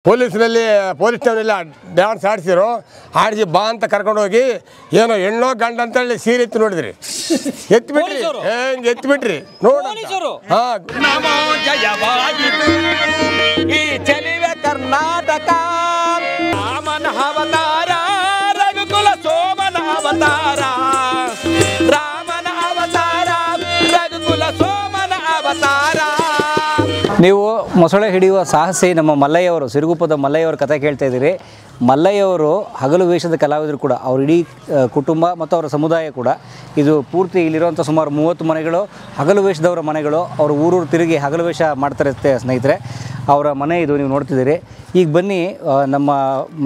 Police ಸ್ಟೇಷನಲ್ಲಿ dance ಆಡಿಸಿರು. ಆಡಿಸಿ ಬಾ ಅಂತ ಕರ್ಕೊಂಡು ಹೋಗಿ ಏನೋ ಹೆಣ್ಣೋ ಗಂಡ ಅಂತ ಹೇಳಿ ಸೀರೆ ಎತ್ತಿ ನೋಡಿದ್ರಿ, ಎತ್ಬಿಟ್ರಿ, ಹೆಂಗ್ ಎತ್ಬಿಟ್ರಿ ನೋಡ. ನಮೋ ಜಯವಾಯಿತು ಈ ಚೆಲುವೆ ಕರ್ನಾಟಕ, ರಾಮನ ಅವತಾರ ರಘುಕುಲ ಸೋಮನ ಅವತಾರ, ರಾಮನ ಅವತಾರ ರಘುಕುಲ ಸೋಮನ ಅವತಾರ. ನೀವು ಮೊಸಳೆ ಹಿಡಿಯುವ ಸಾಹಸಿ ನಮ್ಮ ಮಲ್ಲಯ್ಯವರು, ಸಿರುಗುಪ್ಪದ ಮಲ್ಲಯ್ಯವ್ರ ಕಥೆ ಕೇಳ್ತಾ ಇದ್ದೀರಿ. ಮಲ್ಲಯ್ಯವರು ಹಗಲು ವೇಷದ ಕಲಾವಿದರು ಕೂಡ, ಅವ್ರ ಇಡೀ ಕುಟುಂಬ ಮತ್ತು ಅವರ ಸಮುದಾಯ ಕೂಡ. ಇದು ಪೂರ್ತಿ ಇಲ್ಲಿರುವಂಥ ಸುಮಾರು 30 ಮನೆಗಳು ಹಗಲು ವೇಷದವರ ಮನೆಗಳು. ಅವರು ಊರೂರು ತಿರುಗಿ ಹಗಲು ವೇಷ ಮಾಡ್ತಾರೆ ಸ್ನೇಹಿತರೆ. ಅವರ ಮನೆ ಇದು ನೀವು ನೋಡ್ತಿದ್ದೀರಿ. ಈಗ ಬನ್ನಿ, ನಮ್ಮ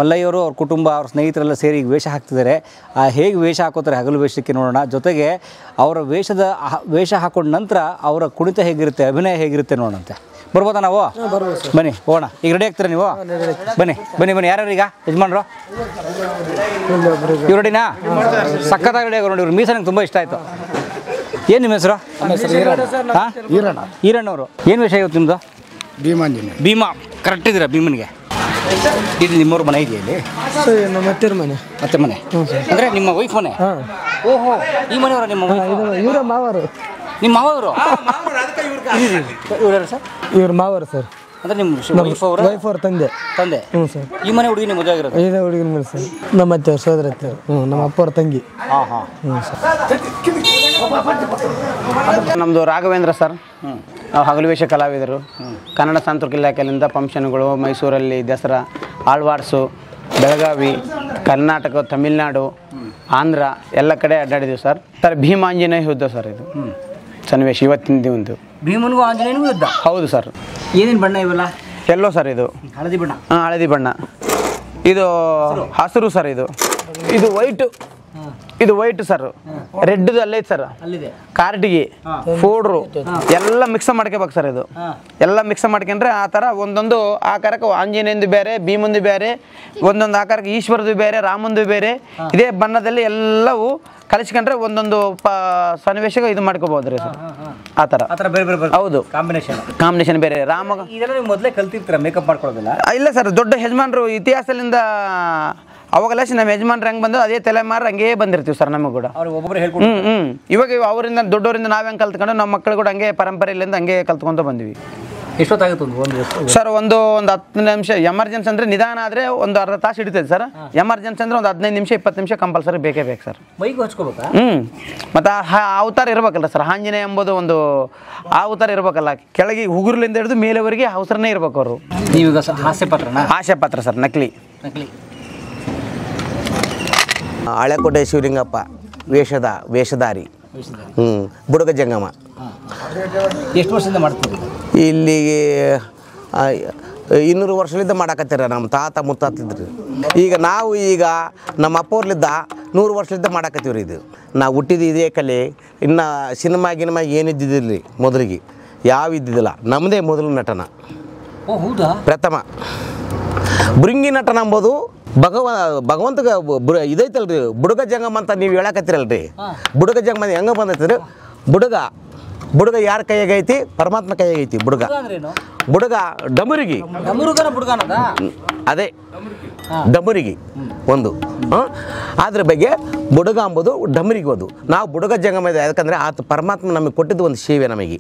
ಮಲ್ಲಯ್ಯವರು ಅವ್ರ ಕುಟುಂಬ ಅವ್ರ ಸ್ನೇಹಿತರೆಲ್ಲ ಸೇರಿ ಈಗ ವೇಷ ಹಾಕ್ತಿದ್ದಾರೆ. ಹೇಗೆ ವೇಷ ಹಾಕೋತಾರೆ ಹಗಲು ವೇಷಕ್ಕೆ ನೋಡೋಣ. ಜೊತೆಗೆ ಅವರ ವೇಷ ಹಾಕೊಂಡ ನಂತರ ಅವರ ಕುಣಿತ ಹೇಗಿರುತ್ತೆ, ಅಭಿನಯ ಹೇಗಿರುತ್ತೆ ನೋಡೋಣಂತೆ. ಬರ್ಬೋದಾ ನಾವು? ಬನ್ನಿ ಹೋಗೋಣ. ಈಗ ರೆಡಿ ಆಗ್ತೀರಾ ನೀವು? ಬನ್ನಿ ಬನ್ನಿ ಬನ್ನಿ. ಯಾರ್ಯಾರು ಈಗ ಯಜಮಾನ್ರು? ಇವ್ರು ರೆಡಿನಾ? ಸಖತ್ತಾಗಿ ರೆಡಿ ಆಗೋರು ನೋಡಿ. ಇವ್ರು ಮೀಸ ನಂಗೆ ತುಂಬ ಇಷ್ಟ ಆಯಿತು. ಏನು ನಿಮ್ಮ ಹೆಸರು? ಹಾಂ, ಈರಣ್ಣವರು. ಏನು ವೇಷ ಇವತ್ತು ನಿಮ್ಮದು? ಭೀಮಾ. ಕರೆಕ್ಟ್ ಇದ್ದೀರಾ ಭೀಮನಿಗೆ? ಇದು ನಿಮ್ಮವ್ರ ಮನೆ ಇದೆಯಾ ಇಲ್ಲಿ? ಮತ್ತೆ ಮನೆ ಅಂದರೆ ನಿಮ್ಮ ವೈಫ್ ಮನೆ? ಓಹೋ, ಈ ಮನೆಯವರ ನಿಮ್ಮ ಇವರ ಮಾವರು? ನಿಮ್ಮ ಮಾವರು? ಇವ್ರು ಸರ್? ಇವ್ರ ಮಾವರು ಸರ್. ಅಂದರೆ ನಿಮ್ಮ ವೈಫ್ ಅವ್ರ ತಂದೆ. ಹ್ಞೂ ಸರ್. ಈ ಮನೆ ಹುಡುಗಿ ನಿಮ್ಮ ಮದುವೆ ಆಗಿರೋದು? ಇದೇ ಹುಡುಗಿನ ಮೇಲೆ ಸರ್. ನಮ್ಮ ಅತ್ತೆಯವ್ರು, ಸೋದರ ಅತ್ತೆಯವ್ರು. ನಮ್ಮ ಅಪ್ಪ ಅವ್ರ ತಂಗಿ. ಹ್ಞೂ ಸರ್. ನಮ್ಮದು ರಾಘವೇಂದ್ರ ಸರ್. ನಾವು ಹಗಲು ವೇಷ ಕಲಾವಿದರು. ಕನ್ನಡ ಸಾಂಸ್ಕೃತಿಕ ಇಲಾಖೆಯಿಂದ ಫಂಕ್ಷನ್ಗಳು, ಮೈಸೂರಲ್ಲಿ ದಸರಾ, ಆಳ್ವಾಡ್ಸು, ಬೆಳಗಾವಿ, ಕರ್ನಾಟಕ, ತಮಿಳುನಾಡು, ಆಂಧ್ರ ಎಲ್ಲ ಕಡೆ ಅಡ್ಡಾಡಿದ್ದೀವಿ ಸರ್. ಭೀಮಾಂಜನೇಯ ಯುದ್ಧ ಸರ್ ಇದು ಸನ್ನಿವೇಶ ಇವತ್ತಿನ ದಿನದ್ದು. ಭೀಮನಿಗೂ ಆಂಜನೇಯನಿಗೂ ಯುದ್ಧ? ಹೌದು ಸರ್. ಏನೇನು ಬಣ್ಣ ಇವೆಲ್ಲ? ಎಲ್ಲೋ ಸರ್ ಇದು ಹಳದಿ ಬಣ್ಣ. ಹಾಂ, ಹಳದಿ ಬಣ್ಣ. ಇದು ಹಸಿರು ಸರ್. ಇದು ವೈಟು. ಇದು ವೈಟ್ ಸರ್. ರೆಡ್ದು ಅಲ್ಲೇ ಐತೆ ಸರ್. ಕಾರ್ಟಿಗೆ ಫೋಡ್ರು ಎಲ್ಲ ಮಿಕ್ಸ್ ಮಾಡ್ಕೋಬೇಕು ಸರ್. ಇದು ಎಲ್ಲ ಮಿಕ್ಸ್ ಮಾಡ್ಕೊಂಡ್ರೆ ಆ ಥರ ಒಂದೊಂದು ಆಕಾರಕ್ಕೆ ಆಂಜನೇಯಂದು ಬೇರೆ, ಭೀಮಂದು ಬೇರೆ, ಒಂದೊಂದು ಆಕಾರಕ್ಕೆ ಈಶ್ವರದು ಬೇರೆ, ರಾಮಂದು ಬೇರೆ. ಇದೇ ಬಣ್ಣದಲ್ಲಿ ಎಲ್ಲವೂ ಕಲಿಸ್ಕೊಂಡ್ರೆ ಒಂದೊಂದು ಸನ್ನಿವೇಶಕ್ಕೆ ಇದು ಮಾಡ್ಕೋಬಹುದು ರೀ ಸರ್. ಆ ಥರ ಬೇರೆ. ಹೌದು, ಕಾಂಬಿನೇಷನ್ ಬೇರೆ. ರಾಮ ಮೊದಲೇ ಕಲ್ತಿರ್ತೀರ ಮೇಕಪ್ ಮಾಡ್ಕೊಳ್ಳೋದಿಲ್ಲ? ಇಲ್ಲ ಸರ್. ದೊಡ್ಡ ಯಜಮಾನರು ಇತಿಹಾಸದಿಂದ ಅವಾಗೆಲ್ಲ ನಮ್ಮ ಯಜಮಾನ್ರು ಹೆಂಗೆ ಬಂದು ಅದೇ ತಲೆಮಾರು ಹಂಗೇ ಬಂದಿರ್ತೀವಿ ಸರ್. ನಮಗೆ ಕೂಡ ಒಬ್ಬೊಬ್ಬರು ಹೇಳ್ಕೊಂಡು ಇವಾಗ ಅವರಿಂದ ದೊಡ್ಡವರಿಂದ ನಾವು ಹೆಂಗೆ ಕಲ್ತ್ಕೊಂಡು ನಮ್ಮ ಮಕ್ಕಳು ಕೂಡ ಹಂಗೆ ಪರಂಪರೆಯಿಂದ ಹಂಗೆ ಕಲ್ತ್ಕೊಂತ ಬಂದ್ವಿ. ಎಷ್ಟೊತ್ತಾಗುತ್ತೆ ಸರ್? ಒಂದು 10 ನಿಮಿಷ. ಎಮರ್ಜೆನ್ಸಿ ಅಂದರೆ ನಿಧಾನ ಆದರೆ ಒಂದು ಅರ್ಧ ತಾಸು ಹಿಡಿತೈತೆ ಸರ್. ಎಮರ್ಜೆನ್ಸಿ ಅಂದರೆ ಒಂದು 15 ನಿಮಿಷ 20 ನಿಮಿಷ ಕಂಪಲ್ಸರಿ ಬೇಕೇ ಬೇಕು ಸರ್. ಮೈಗೂ ಹಚ್ಕೋಬೇಕಾ? ಮತ್ತು ಅವತಾರ ಇರ್ಬೇಕಲ್ಲ ಸರ್. ಆಂಜನೇಯ ಎಂಬುದು ಒಂದು ಅವತಾರ ಇರ್ಬೇಕಲ್ಲ. ಕೆಳಗೆ ಹುಗುರ್ಲಿಂದ ಹಿಡಿದು ಮೇಲೆವರೆಗೆ ಅವಸರನೇ ಇರ್ಬೇಕು ಅವರು. ನೀವೀಗ ಹಾಸ್ಯ ಪಾತ್ರ ಸರ್. ನಕಲಿ. ಹಳೆಕೋಟೆ ಶಿವಲಿಂಗಪ್ಪ ವೇಷಧಾರಿ. ಬುಡಗ ಜಂಗಮ. ಎಷ್ಟು ವರ್ಷದಿಂದ ಮಾಡ್ತೀವಿ? ಇಲ್ಲಿಗೆ 200 ವರ್ಷದಿಂದ ಮಾಡಕತ್ತೀರ. ನಮ್ಮ ತಾತ ಮುತ್ತಾತಿದ್ರು. ಈಗ ನಾವು ನಮ್ಮ ಅಪ್ಪವ್ರಲಿದ್ದ 100 ವರ್ಷದಿಂದ ಮಾಡಕತ್ತೀವ್ರಿ. ಇದು ನಾವು ಹುಟ್ಟಿದ ಇದೇ ಕಲೆ. ಇನ್ನು ಸಿನಿಮಾ ಏನಿದ್ದಿದ್ದಿಲ್ಲ ರೀ. ಮೊದಲಿಗೆ ಯಾವ ಇದ್ದಿದ್ದಿಲ್ಲ. ನಮ್ಮದೇ ಮೊದಲು ನಟನ. ಹೌದಾ? ಪ್ರಥಮ ಭೃಂಗಿ ನಟನ ಅಂಬೋದು ಭಗವಂತಗ ಇದೈತಲ್ರಿ. ಬುಡಗ ಜಂಗಮ ಅಂತ ನೀವು ಹೇಳಕತ್ತೀರಲ್ರಿ. ಬುಡಗ ಜಂಗಮ ಹೆಂಗೆ ಬಂದೈತ್ರಿ? ಬುಡಗ ಯಾರ ಕೈಯಾಗೈತಿ? ಪರಮಾತ್ಮ ಕೈಯಾಗೈತಿ. ಬುಡಗ ಡಮರಿಗೆ. ಅದೇ ಡಮರಿಗೆ ಒಂದು. ಅದ್ರ ಬಗ್ಗೆ ಬುಡಗ ಅಂಬೋದು ಡಮರಿಗೆ ಒಂದು. ನಾವು ಬುಡಗ ಜಂಗಮ ಇದೆ. ಯಾಕಂದರೆ ಆತ ಪರಮಾತ್ಮ ನಮಗೆ ಕೊಟ್ಟಿದ್ದು ಒಂದು ಸೇವೆ. ನಮಗೆ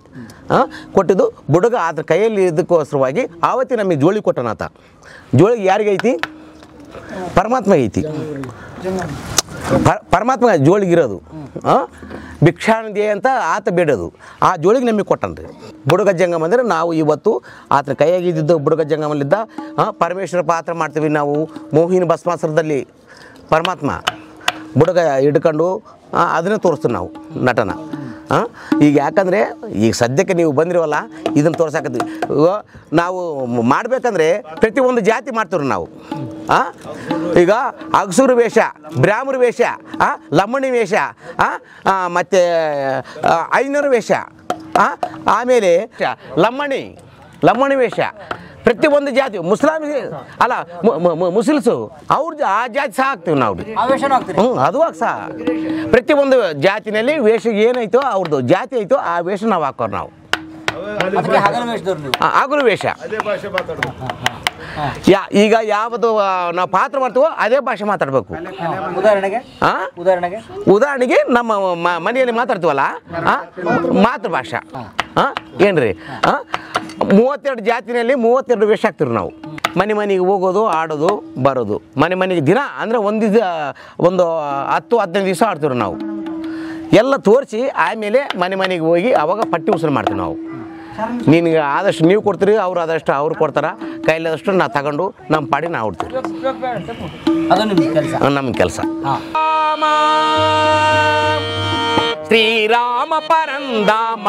ಕೊಟ್ಟಿದ್ದು ಬುಡಗ. ಅದ್ರ ಕೈಯಲ್ಲಿ ಇದಕ್ಕೋಸ್ಕರವಾಗಿ ಆವತ್ತಿ ನಮಗೆ ಜೋಳಿ ಕೊಟ್ಟನಾತ. ಜೋಳಿಗೆ ಯಾರಿಗೈತಿ? ಪರಮಾತ್ಮ ಐತಿ. ಪರಮಾತ್ಮ ಜೋಳಿಗಿರೋದು. ಭಿಕ್ಷಾನಿಧಿ ಅಂತ ಆತ ಬೇಡೋದು. ಆ ಜೋಳಿಗೆ ನಮಗೆ ಕೊಟ್ಟನ್ರಿ. ಬುಡಗ ಜಂಗಮ ಅಂದರೆ ನಾವು ಇವತ್ತು ಆತ ಕೈಯಾಗಿದ್ದು ಬುಡಗ ಜಂಗಮಲ್ಲಿದ್ದ ಪರಮೇಶ್ವರ ಪಾತ್ರ ಮಾಡ್ತೀವಿ ನಾವು. ಮೋಹಿನಿ ಭಸ್ಮಾಸುರದಲ್ಲಿ ಪರಮಾತ್ಮ ಬುಡಗ ಹಿಡ್ಕೊಂಡು ಅದನ್ನೇ ತೋರಿಸ್ತೀವಿ ನಾವು ನಟನ. ಈಗ ಯಾಕಂದರೆ ಈಗ ಸದ್ಯಕ್ಕೆ ನೀವು ಬಂದಿರವಲ್ಲ, ಇದನ್ನು ತೋರ್ಸಾಕತ್ತೀವಿ. ನಾವು ಮಾಡಬೇಕಂದ್ರೆ ಪ್ರತಿಯೊಂದು ಜಾತಿ ಮಾಡ್ತೀವ್ರಿ ನಾವು. ಈಗ ಅಗಸೂರು ವೇಷ, ಬ್ರಾಹ್ಮರ ವೇಷ, ಲಮ್ಮಣಿ ವೇಷ, ಮತ್ತು ಐನೂರು ವೇಷ, ಆಮೇಲೆ ಲಮ್ಮಣಿ ವೇಷ. ಪ್ರತಿಯೊಂದು ಜಾತಿ ಮುಸ್ಲಿಮ್ಸು ಅವ್ರ ಆ ಜಾತಿ ಸಹ ಹಾಕ್ತೀವಿ ನಾವು. ಅದು ಸಹ ಪ್ರತಿಯೊಂದು ಜಾತಿನಲ್ಲಿ ವೇಷ ಏನೈತೋ ಅವ್ರದ್ದು ಜಾತಿ ಐತೋ ಆ ವೇಷ ನಾವು ಹಾಕೋರು ನಾವು. ಅದಕ್ಕೆ ಹಗಲು ವೇಷದವ್ರು ನೀವು. ಹಗಲು ವೇಷ. ಈಗ ಯಾವುದು ನಾವು ಪಾತ್ರ ಮಾಡ್ತೀವೋ ಅದೇ ಭಾಷೆ ಮಾತಾಡಬೇಕು. ಉದಾಹರಣೆಗೆ ನಮ್ಮ ಮನೆಯಲ್ಲಿ ಮಾತಾಡ್ತೀವಲ್ಲ ಮಾತೃಭಾಷೆ. ಏನ್ರಿ 32 ಜಾತಿನಲ್ಲಿ 32 ವೇಷ ಹಾಕ್ತಿವಿ ನಾವು. ಮನೆಗೆ ಹೋಗೋದು, ಆಡೋದು, ಬರೋದು. ಮನೆಗೆ ದಿನ ಅಂದರೆ ಒಂದು 10-15 ದಿವಸ ಆಡ್ತೀವಿ ನಾವು. ಎಲ್ಲ ತೋರಿಸಿ ಆಮೇಲೆ ಮನೆಗೆ ಹೋಗಿ ಅವಾಗ ಪಟ್ಟಿ ಉಸಿರು ಮಾಡ್ತೀವಿ ನಾವು. ನಿನಗೆ ಆದಷ್ಟು ನೀವು ಕೊಡ್ತೀರಿ, ಅವ್ರು ಆದಷ್ಟು ಅವ್ರು ಕೊಡ್ತಾರೆ. ಕೈಲಾದಷ್ಟು ನಾವು ತಗೊಂಡು ನಮ್ಮ ಪಾಡಿ ನಾವು ಆಡ್ತೀವಿ. ನಮ್ಮ ಕೆಲಸ. ಶ್ರೀರಾಮ ಪರಂದಾಮ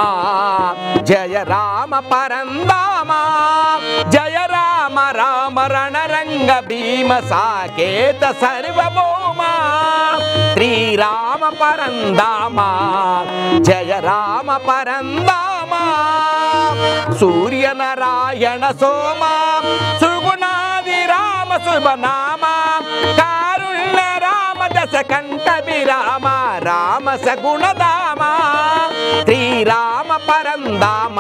ಜಯ ರಾಮ ಪರಂದಾಮ ಜಯ ರಾಮ ರಾಮ ರಣರಂಗ ಭೀಮ ಸಾಕೇತ ಸರ್ವಭೌಮ ಶ್ರೀರಾಮ ಪರಂದಾಮ ಜಯ ರಾಮ ಪರಂದಾಮ ಸೂರ್ಯ ನಾರಾಯಣ ಸೋಮ ಸುಗುಣಾದಿ ರಾಮ ಶುಭನಾಮ ಕಾರುಣ್ಯ ರಾಮ ದಶ ಕಂಠ ವಿರಾಮ ರಾಮ ಸಗುಣಧಾಮ ಶ್ರೀರಾಮ ಪರಂದಾಮ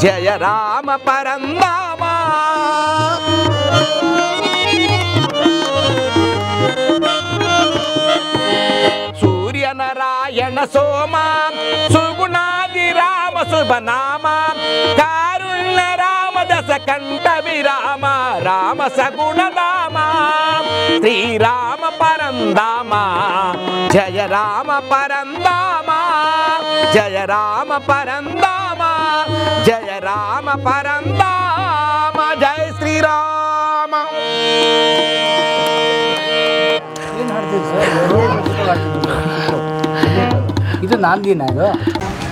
ಜಯ ರಾಮ ಪರಂದಾಮ ಸೂರ್ಯ ನಾರಾಯಣ ಸೋಮ ಸುಗುಣಾದಿ ರಾಮ ಶುಭನಾಮ ಕಾರುಣ್ಯ ರಾಮ ದಶ ಕಂಠ ವಿರಾಮ ರಾಮ ಸಗುಣಧಾಮ ಶ್ರೀರಾಮ ಪರಂದಾಮ ಜಯ ರಾಮ ಪರಂದಾಮ ಜಯ ರಾಮ ಪರಂದಾಮ ಜಯ ರಾಮ ಪರಂದಾಮ ಜಯ ಶ್ರೀರಾಮ. ಇದು ನಾಂದಿನ ಇದು.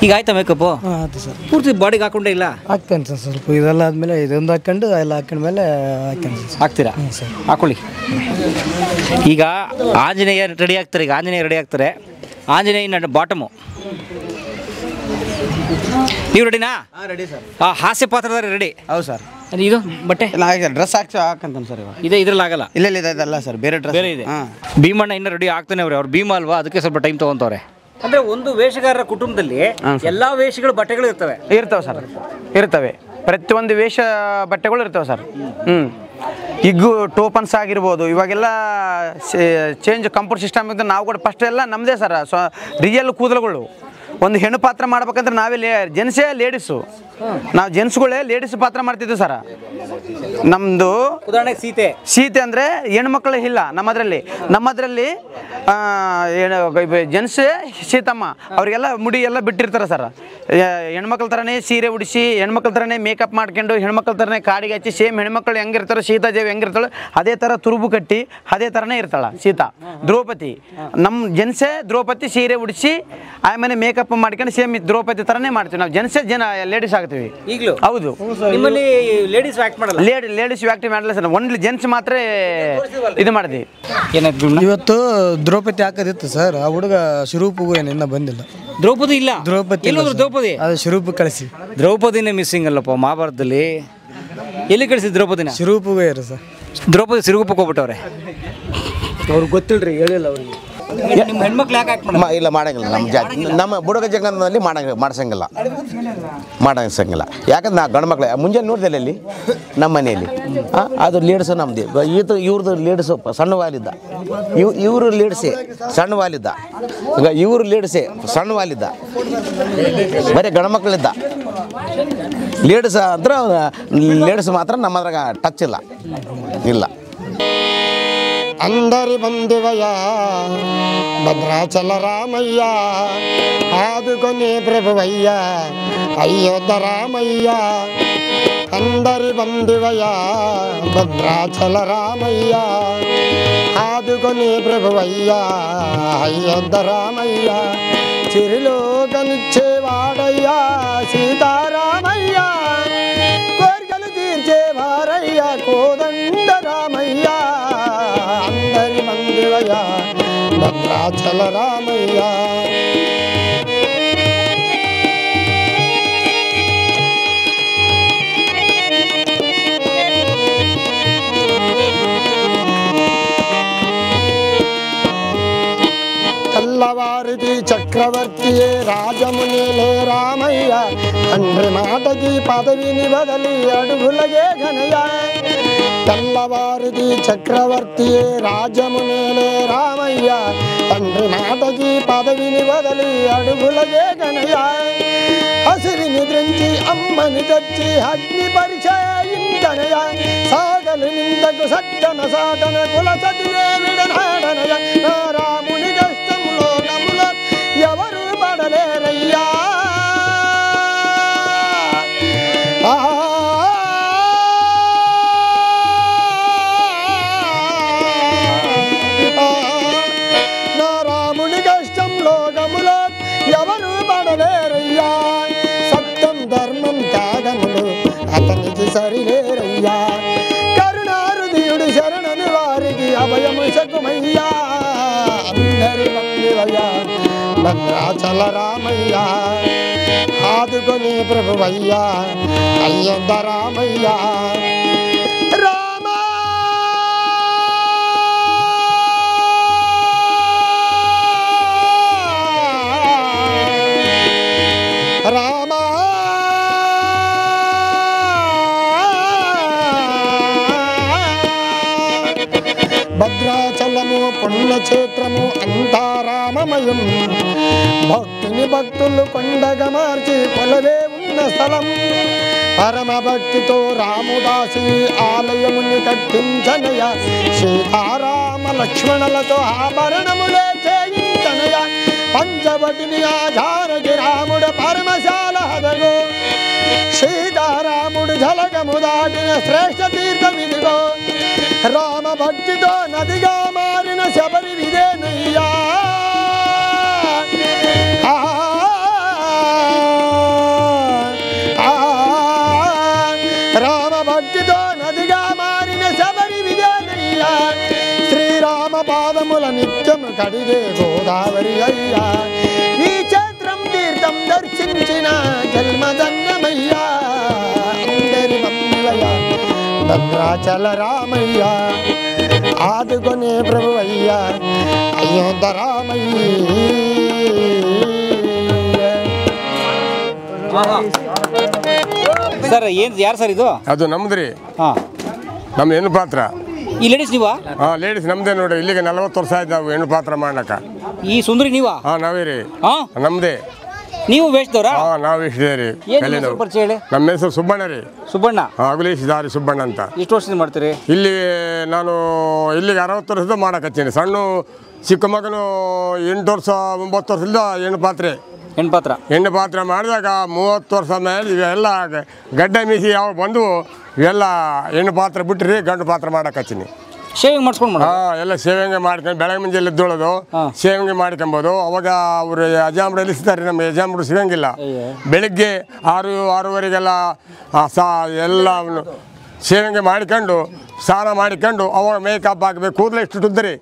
ಈಗ ಆಯ್ತಾ ಮೇಕಪ್ಪು? ಆಯ್ತು ಸರ್. ಪೂರ್ತಿ ಬಾಡಿಗೆ ಹಾಕೊಂಡೇ ಇಲ್ಲ? ಹಾಕ್ತೇನೆ ಸರ್. ಸ್ವಲ್ಪ ಇದೆಲ್ಲ ಆದಮೇಲೆ ಇದೊಂದು ಹಾಕ್ಕೊಂಡು ಎಲ್ಲ ಹಾಕೊಂಡ್ಮೇಲೆ ಹಾಕ್ತೇನೆ ಸರ್. ಹಾಕ್ತೀರಾ? ಸರ್ ಹಾಕೊಳ್ಳಿ. ಈಗ ಆಂಜನೇಯ ರೆಡಿ ಆಗ್ತಾರೆ. ಈಗ ಆಂಜನೇಯ ರೆಡಿ ಆಗ್ತಾರೆ. ಆಂಜನೇಯನ ಬಾಟಮು ನೀವು ರೆಡಿನಾ? Ready sir. ಹಾಸ್ಯ ಪಾತ್ರದ ರೆಡಿ? ಹೌದು ಸರ್. ಇದು ಬಟ್ಟೆ ಡ್ರೆಸ್ ಹಾಕಂತಾನೆ ಸರ್. ಇವಾಗ ಇದ್ರಲ್ಲಿ ಆಗಲ್ಲ? ಇಲ್ಲ ಇದಲ್ಲ ಸರ್, ಬೇರೆ ಡ್ರೆಸ್ ಬೇರೆ ಇದೆ. ಭೀಮಣ್ಣ ಇನ್ನೂ ರೆಡಿ ಆಗ್ತಾನೆ ಅವ್ರು ಭೀಮ ಅಲ್ವಾ, ಅದಕ್ಕೆ ಸ್ವಲ್ಪ ಟೈಮ್ ತೊಗೊತವ್ರೆ. ಅಂದ್ರೆ ಒಂದು ವೇಷಗಾರರ ಕುಟುಂಬದಲ್ಲಿ ಎಲ್ಲಾ ವೇಷಗಳು ಬಟ್ಟೆಗಳು ಇರ್ತವೆ ಸರ್. ಇರ್ತವೆ, ಪ್ರತಿಯೊಂದು ವೇಷ ಬಟ್ಟೆಗಳು ಇರ್ತವೆ ಸರ್. ಇಗ್ಗು ಟೋಪನ್ಸ್ ಆಗಿರ್ಬೋದು. ಇವಾಗೆಲ್ಲ ಚೇಂಜ್ ಕಂಪ್ಯೂಟರ್ ಸಿಸ್ಟಮ್ ಇದ್ದು ನಾವು ಕೂಡ ಫಸ್ಟ್ ಎಲ್ಲ ನಮ್ಮದೇ ಸರ್. ರಿಯಲ್ ಕೂದಲುಗಳು. ಒಂದು ಹೆಣ್ಣು ಪಾತ್ರ ಮಾಡ್ಬೇಕಂದ್ರೆ ನಾವೇ ಜೆಂಟ್ಸೇ ಲೇಡೀಸು. ನಾವು ಜೆಂಟ್ಸ್ಗಳೇ ಲೇಡೀಸ್ ಪಾತ್ರ ಮಾಡ್ತಿದ್ವಿ ಸರ್. ನಮ್ಮದು ಉದಾಹರಣೆಗೆ ಸೀತೆ ಅಂದರೆ ಹೆಣ್ಮಕ್ಳು ಇಲ್ಲ ನಮ್ಮದ್ರಲ್ಲಿ ಜೆಂಟ್ಸೇ ಸೀತಮ್ಮ. ಅವರಿಗೆಲ್ಲ ಮುಡಿ ಎಲ್ಲ ಬಿಟ್ಟಿರ್ತಾರೆ ಸರ್. ಹೆಣ್ಮಕ್ಳ ಥರನೇ ಸೀರೆ ಉಡಿಸಿ, ಹೆಣ್ಮಕ್ಳ ಥರನೇ ಮೇಕಪ್ ಮಾಡ್ಕೊಂಡು, ಹೆಣ್ಮಕ್ಳ ಥರನೇ ಕಾಡಿಗೆ ಹಚ್ಚಿ, ಸೇಮ್ ಹೆಣ್ಮಕ್ಳು ಹೆಂಗಿರ್ತಾರೋ ಸೀತಾದೇವಿ ಹೆಂಗಿರ್ತಾಳೆ ಅದೇ ಥರ ತುರುಬು ಕಟ್ಟಿ ಅದೇ ಥರನೇ ಇರ್ತಾಳೆ ಸೀತಾ. ದ್ರೌಪದಿ ನಮ್ಮ ಜೆಂಟ್ಸೇ ದ್ರೌಪದಿ ಸೀರೆ ಉಡಿಸಿ ಆಮೇಲೆ ಮೇಕಪ್ ಮಾಡ್ಕೊಂಡು ಸೇಮ್ ದ್ರೌಪದಿ ಥರನೇ ಮಾಡ್ತೀವಿ ನಾವು. ಜೆಂಟ್ಸೇ ಲೇಡೀಸ್ ಆಗ್ತೀವಿ ಈಗಲೂ. ಹೌದು. ನಿಮ್ಮಲ್ಲಿ ಲೇಡೀಸ್ ಆಕ್ಟ್ ಮಾಡಲ್ಲ? ಲೇಡೀಸ್ ಆಕ್ಟ್ ಮಾಡಲ್ಲ ಸರ್. ಓನ್ಲಿ ಜೆಂಟ್ಸ್ ಮಾತ್ರ ಇದು ಮಾಡಿದ್ವಿ. ಏನಾಯ್ತು ಇವತ್ತು ದ್ರೌಪದಿ ಹಾಕೋದಿತ್ತು ಸರ್. ಆ ಹುಡುಗ ಶಿರೂಪಿಗೂ ಏನಿನ್ನ ಬಂದಿಲ್ಲ. ದ್ರೌಪದಿ ಇಲ್ಲ? ದ್ರೌಪದಿ ದ್ರೌಪದಿ ಅದು ಶಿರೂಪು ಕಳಿಸಿ. ದ್ರೌಪದಿನೇ ಮಿಸ್ಸಿಂಗ್ ಅಲ್ಲಪ್ಪ ಮಹಾಭಾರತದಲ್ಲಿ. ಎಲ್ಲಿ ಕಳಿಸಿ ದ್ರೌಪದಿನ? ಶಿರೂಪಿಗೂ ಇರು ಸರ್. ದ್ರೌಪದಿ ಸಿರುಗುಪ್ಪಕ್ಕೆ ಹೋಗ್ಬಿಟ್ಟವ್ರೆ. ಅವ್ರಿಗೆ ಗೊತ್ತಿಲ್ರಿ, ಹೇಳಿಲ್ಲ ಅವ್ರಿಗೆ. ನಿಮ್ಮ ಹೆಣ್ಮಕ್ಳು ಯಾಕೆ ಆಕ್ಟ್ ಮಾಡಲ್ಲ? ಇಲ್ಲ ಮಾಡಂಗಿಲ್ಲ. ನಮ್ಮ ಜಾತಿ ನಮ್ಮ ಬುಡಗ ಜಂಗಮದಲ್ಲಿ ಮಾಡಿಸಂಗಿಲ್ಲ. ಯಾಕಂದ್ರೆ ನಾ ಗಂಡು ಮಕ್ಳು ಮುಂಜಾನೆ ನೋಡಿದೆ ಅಲ್ಲಿ ನಮ್ಮ ಮನೆಯಲ್ಲಿ. ಅದು ಲೀಡ್ಸು ನಮ್ಮದು. ಇವ್ರದ್ದು ಲೀಡ್ಸು ಸಣ್ಣ ವಾಲಿದ್ದ, ಇವರು ಲೀಡ್ಸೆ ಸಣ್ಣ ವಾಲಿದ್ದ, ಈಗ ಇವರು ಲೀಡ್ಸೆ ಸಣ್ಣ ವಾಲಿದ್ದ. ಬರೀ ಗಂಡು ಮಕ್ಕಳಿದ್ದ. ಲೀಡ್ಸ್ ಅಂದ್ರೆ ಲೀಡ್ಸ್ ಮಾತ್ರ ನಮ್ಮದ್ರಾಗ ಟಚ್ ಇಲ್ಲ. అందరి బంధువయ్య భద్రాచల రామయ్య ఆదుకొని ప్రభువయ్య అయోధ్య రామయ్య అందరి బంధువయ్య భద్రాచల రామయ్య ఆదుకొని ప్రభువయ్య అయోధ్య రామయ్య చిరులోకనిచ్చేవాడయ్యా సీతారామయ్య కోరికలు తీర్చేవారయ్య కోదండ రామయ్య అందరి మందివయ్య భద్రాచల రామయ్య. తెల్లవారిది చక్రవర్తియే రాజమునిలే రామయ్య తండ్రి మాటకి పదవిని వదలి అడుగులగే ఘనయ తెల్లవారిది చక్రవర్తియే రాజమునేలే రామయ్య తండ్రి మాటకి పదవిని వదలి అడుగులగే ఘనయ హసిరిని ద్రించి అమ్మని తెచ్చి అగ్ని పరిచయించనయ సాగలు నిందకు సట్టన సాటన కుల సతినే విడనాడనయ నా రాముని కష్టములో నములో ఎవరు పడలేరయ్యా నా రాముని కష్టంలో గములో ఎవరు పడలేరయ్యా సత్యం ధర్మం త్యాగములు అతనికి సరిలేరయ్యా కరుణారుదియుడు శరణని వారికి అభయము శకుమయ్యా అందరి బంధువయ్యా భద్రాచల రామయ్యా ఆదుకొని ప్రభువయ్యా అయ్యంత రామయ్యా రామా రామా భద్రాచలము పుణ్యక్షేత్రము అంతా రామమయం భక్తిని భక్తులు కొండగా మార్చి కొలవే ఉన్న స్థలం పరమ భక్తితో రాముదాసి ఆలయముని కట్టించనయ సీతారామ లక్ష్మణులతో ఆభరణములే చేయించనయ పంచవటిని ఆధారకి రాముడు పరమశాల హదగో సీతారాముడు జలగము దాటిన శ్రేష్ఠ తీర్థమిదిగో రామ భక్తితో నదిగా మారిన శబరి విదేనయ్యా రామ భక్తితో నదిగా మారిన శబరి విదేనయ్యా శ్రీరామ పాదముల నిత్యము కడిగే గోదావరి అయ్యా ఈ క్షేత్రం తీర్థం దర్శించిన జన్మధన్యమయ్యా అందరి మమ్మివయ్యా భద్రాచల రామయ్య ఆదుకొనే ప్రభువయ్యా అయోధ్య రామయ్య ಸರ್ ಏನು ಯಾರು ಸರ್ ಇದು? ಅದು ನಮ್ದು ರೀ. ಹಾಂ, ನಮ್ದು ಹೆಣ್ಣು ಪಾತ್ರ. ಈ ಲೇಡೀಸ್ ನೀವಾ? ಹಾಂ, ಲೇಡೀಸ್ ನಮ್ದೇ ನೋಡ್ರಿ. ಇಲ್ಲಿಗೆ 40 ವರ್ಷ ಆಯ್ತು ನಾವು ಹೆಣ್ಣು ಪಾತ್ರ ಮಾಡ್ಲಕ್ಕ. ಈ ಸುಂದರಿ ನೀವಾ? ಹಾಂ, ನಾವೇ ರೀ. ಹಾಂ, ನಮ್ದೇ. ನೀವು ವೇಷದವ್ರಾ? ಹಾಂ, ನಾವು ಇಷ್ಟೇ ರೀ. ಏನು ಪರಿಚಯ ಹೇಳಿ? ನಮ್ಮ ಹೆಸರು ಸುಬ್ಬಣ್ಣ ರೀ. ಸುಬ್ಬಣ್ಣ? ಅಗುಲೇಶ್ ದಾರಿ ಸುಬ್ಬಣ್ಣ ಅಂತ. ಎಷ್ಟು ವರ್ಷದಿಂದ ಮಾಡ್ತೀರಿ ಇಲ್ಲಿ? ನಾನು ಇಲ್ಲಿಗೆ 60 ವರ್ಷದ ಮಾಡಕತ್ತೀನಿ. ಸಣ್ಣ ಚಿಕ್ಕ ಮಗನು 8 ವರ್ಷ 9 ವರ್ಷದಿಂದ ಹೆಣ್ಣು ಪಾತ್ರೆ ಹೆಣ್ಣು ಪಾತ್ರ ಮಾಡಿದಾಗ 30 ವರ್ಷ ಮೇಲೆ ಇವೆಲ್ಲ ಗಡ್ಡ ಮೀಸಿ ಯಾವ ಬಂದು ಇವೆಲ್ಲ ಹೆಣ್ಣು ಪಾತ್ರ ಬಿಟ್ಟರೆ ಗಂಡು ಪಾತ್ರ ಮಾಡಕತ್ತೀನಿ. ಶೇವಿಂಗ್ ಮಾಡಿಸ್ಕೊಂಡು? ಹಾಂ, ಎಲ್ಲ ಸೇವಿಂಗ್ ಮಾಡ್ಕೊಂಡು ಬೆಳಗ್ಗೆ ಮುಂಜಾನೆ ಎದ್ದೊಳೋದು ಸೇವಿಂಗ್ ಮಾಡ್ಕೊಬೋದು. ಅವಾಗ ಅವರು ಯಜಮಾನ್ರು ಎಲ್ಲಿಸ್ತಾರೆ, ನಮ್ಮ ಯಜಮಾನ್ರು ಸಿಗಂಗಿಲ್ಲ. ಬೆಳಿಗ್ಗೆ 6-6:30ಗೆಲ್ಲ ಎಲ್ಲ ಸೇವಿಂಗ್ ಮಾಡ್ಕೊಂಡು ಸ್ನಾನ ಮಾಡ್ಕೊಂಡು ಅವಾಗ ಮೇಕಪ್ ಹಾಕಬೇಕು. ಕೂದಲು ಎಷ್ಟು ಉದ್ದರಿ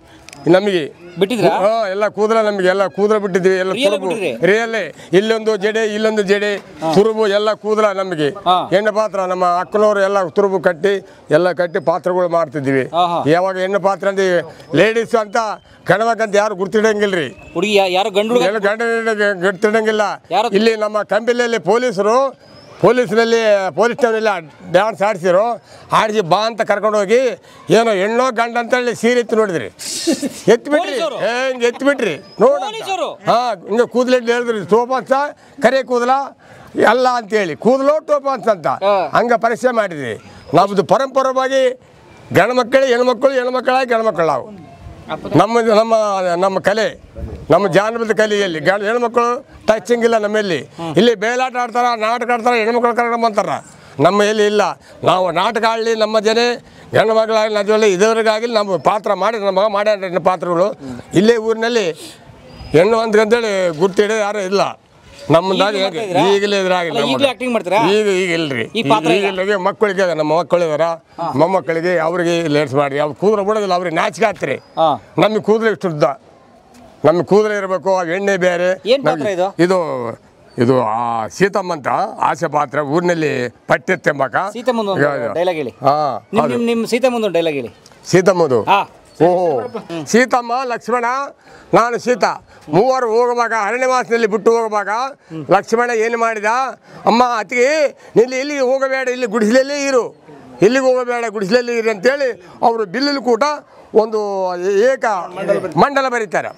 ನಮಗೆ ಬಿಟ್ಟಿದ್ರಾ? ಹಾಂ, ಎಲ್ಲ ಕೂದಲ ನಮಗೆ ಎಲ್ಲ ಕೂದಲ ಬಿಟ್ಟಿದ್ವಿ. ಎಲ್ಲ ತುರುಬು ರಿಯಲ್ಲೇ ಇಲ್ಲೊಂದು ಜಡೆ ಇಲ್ಲೊಂದು ಜಡೆ ತುರುಬು ಎಲ್ಲ ಕೂದಲ ನಮಗೆ. ಹೆಣ್ಣು ಪಾತ್ರ ನಮ್ಮ ಅಕ್ಕನವರು ಎಲ್ಲ ತುರುಬು ಕಟ್ಟಿ ಎಲ್ಲ ಕಟ್ಟಿ ಪಾತ್ರಗಳು ಮಾಡ್ತಿದ್ವಿ. ಯಾವಾಗ ಹೆಣ್ಣು ಪಾತ್ರ ಅಂದ್ರೆ ಲೇಡೀಸ್ ಅಂತ ಗಣಮಕ್ಕಂತ ಯಾರು ಗುರ್ತಿಡಂಗಿಲ್ರಿ. ಹುಡುಗಿ ಯಾರು ಗಂಡು ಎಲ್ಲ ಗುರ್ತಿಡಂಗಿಲ್ಲ. ಇಲ್ಲಿ ನಮ್ಮ ಕಂಬಿಲಲ್ಲಿ ಪೊಲೀಸ್ನಲ್ಲಿ ಪೊಲೀಸ್ ಸ್ಟೇಷನಲ್ಲಿ ಡ್ಯಾನ್ಸ್ ಆಡಿಸಿ ಬಾ ಅಂತ ಕರ್ಕೊಂಡೋಗಿ ಏನೋ ಹೆಣ್ಣೋ ಗಂಡ ಅಂತೇಳಿ ಸೀರೆ ಎತ್ತಿ ನೋಡಿದ್ರಿ. ಎತ್ತಿಬಿಟ್ರಿ, ಹಿಂಗೆ ಎತ್ತಿಬಿಟ್ರಿ ನೋಡ. ಹಾಂ, ಹಿಂಗೆ ಕೂದಲಿಟ್ಟು ಹೇಳಿದ್ರಿ ಟೋಪಾನ್ಸ ಕರೆ ಕೂದಲ ಎಲ್ಲ ಅಂತೇಳಿ ಕೂದಲು ಟೋಪಾನ್ಸ್ ಅಂತ ಹಂಗೆ ಪರೀಕ್ಷೆ ಮಾಡಿದ್ರಿ. ನಮ್ಮದು ಪರಂಪರವಾಗಿ ಗಂಡ್ಮಕ್ಕಳು ಹೆಣ್ಮಕ್ಕಳಾಗಿ ಗಂಡ್ಮಕ್ಕಳು ನಾವು. ನಮ್ಮ ಕಲೆ, ನಮ್ಮ ಜಾನಪದ ಕಲೆಯಲ್ಲಿ ಹೆಣ್ಮಕ್ಳು ಟಚಿಂಗ್ ಇಲ್ಲ ನಮ್ಮಲ್ಲಿ. ಇಲ್ಲಿ ಬೇಲಾಟ ಆಡ್ತಾರೆ, ನಾಟಕ ಆಡ್ತಾರೆ, ಹೆಣ್ಮಕ್ಳು ಕರ್ಕೊಂಡು ಬಂತಾರೆ. ನಮ್ಮ ಎಲ್ಲಿ ಇಲ್ಲ. ನಾವು ನಾಟಕ ಆಡಲಿ, ನಮ್ಮ ಜನ ಹೆಣ್ಣು ಮಕ್ಕಳಾಗಲಿ ನದಿಯಲ್ಲಿ ಇದುವರೆಗಾಗಲಿ ನಮ್ಮ ಪಾತ್ರ ಮಾಡಿ ನಮ್ಮ ಮಗ ಮಾಡ್ಯಾರ ಹೆಣ್ಣು ಪಾತ್ರಗಳು. ಇಲ್ಲೇ ಊರಿನಲ್ಲಿ ಹೆಣ್ಣು ಅಂತಂತೇಳಿ ಗುರ್ತಿಡೋದು ಯಾರೂ ಇಲ್ಲ ನಮ್ಮದಾಗಿ. ಈಗಲೇ ಇದ್ರಾಗಿಲ್ಲ, ಈಗ ಇಲ್ರಿ. ಈಗ ಮಕ್ಕಳಿಗೆ, ನಮ್ಮ ಮಕ್ಕಳಿದಾರ, ಮೊಮ್ಮಕ್ಕಳಿಗೆ ಅವ್ರಿಗೆ ಲೇಟ್ಸ್ ಮಾಡಿ ಅವ್ರು ಕೂದಲು ಬಿಡೋದಿಲ್ಲ. ಅವ್ರಿಗೆ ನಾಚಿಕೆ ಆಗ್ತೀರಿ. ನಮಗೆ ಕೂದಲು ಇಷ್ಟು ಉದ್ದ, ನಮಗೆ ಕೂದಲು ಇರಬೇಕು. ಎಣ್ಣೆ ಬೇರೆ. ಇದು ಸೀತಮ್ಮ ಅಂತ ಆಸೆ ಪಾತ್ರ. ಊರಿನಲ್ಲಿ ಪಟ್ಟೆತ್ತೆಂಬಕ ಡೈಲಾಗ್ ಹೇಳಿ. ಹಾಂ, ನಿಮ್ಮ ಸೀತಮ್ಮಂದು ಡೈಲಾಗ್ ಹೇಳಿ. ಸೀತಮ್ಮದು ಓಹೋ ಸೀತಮ್ಮ ಲಕ್ಷ್ಮಣ ನಾನು ಸೀತಾ ಮೂವರು ಹೋಗುವಾಗ ಅರಣ್ಯವಾಸದಲ್ಲಿ ಬಿಟ್ಟು ಹೋಗುವಾಗ ಲಕ್ಷ್ಮಣ ಏನು ಮಾಡಿದ, ಅಮ್ಮ ಅತ್ತಿಗೆ ನಿಲ್ಲಿ ಇಲ್ಲಿಗೆ ಹೋಗಬೇಡ, ಇಲ್ಲಿ ಗುಡಿಸಲಲ್ಲೇ ಇರು, ಇಲ್ಲಿಗೆ ಹೋಗಬೇಡ ಗುಡಿಸಲಲ್ಲಿ ಇರಿ ಅಂತೇಳಿ ಅವರು ಬಿಲ್ಲಲ್ಲಿ ಕೂಡ ಒಂದು ಏಕ ಮಂಡಲ ಬರೀತಾರೆ.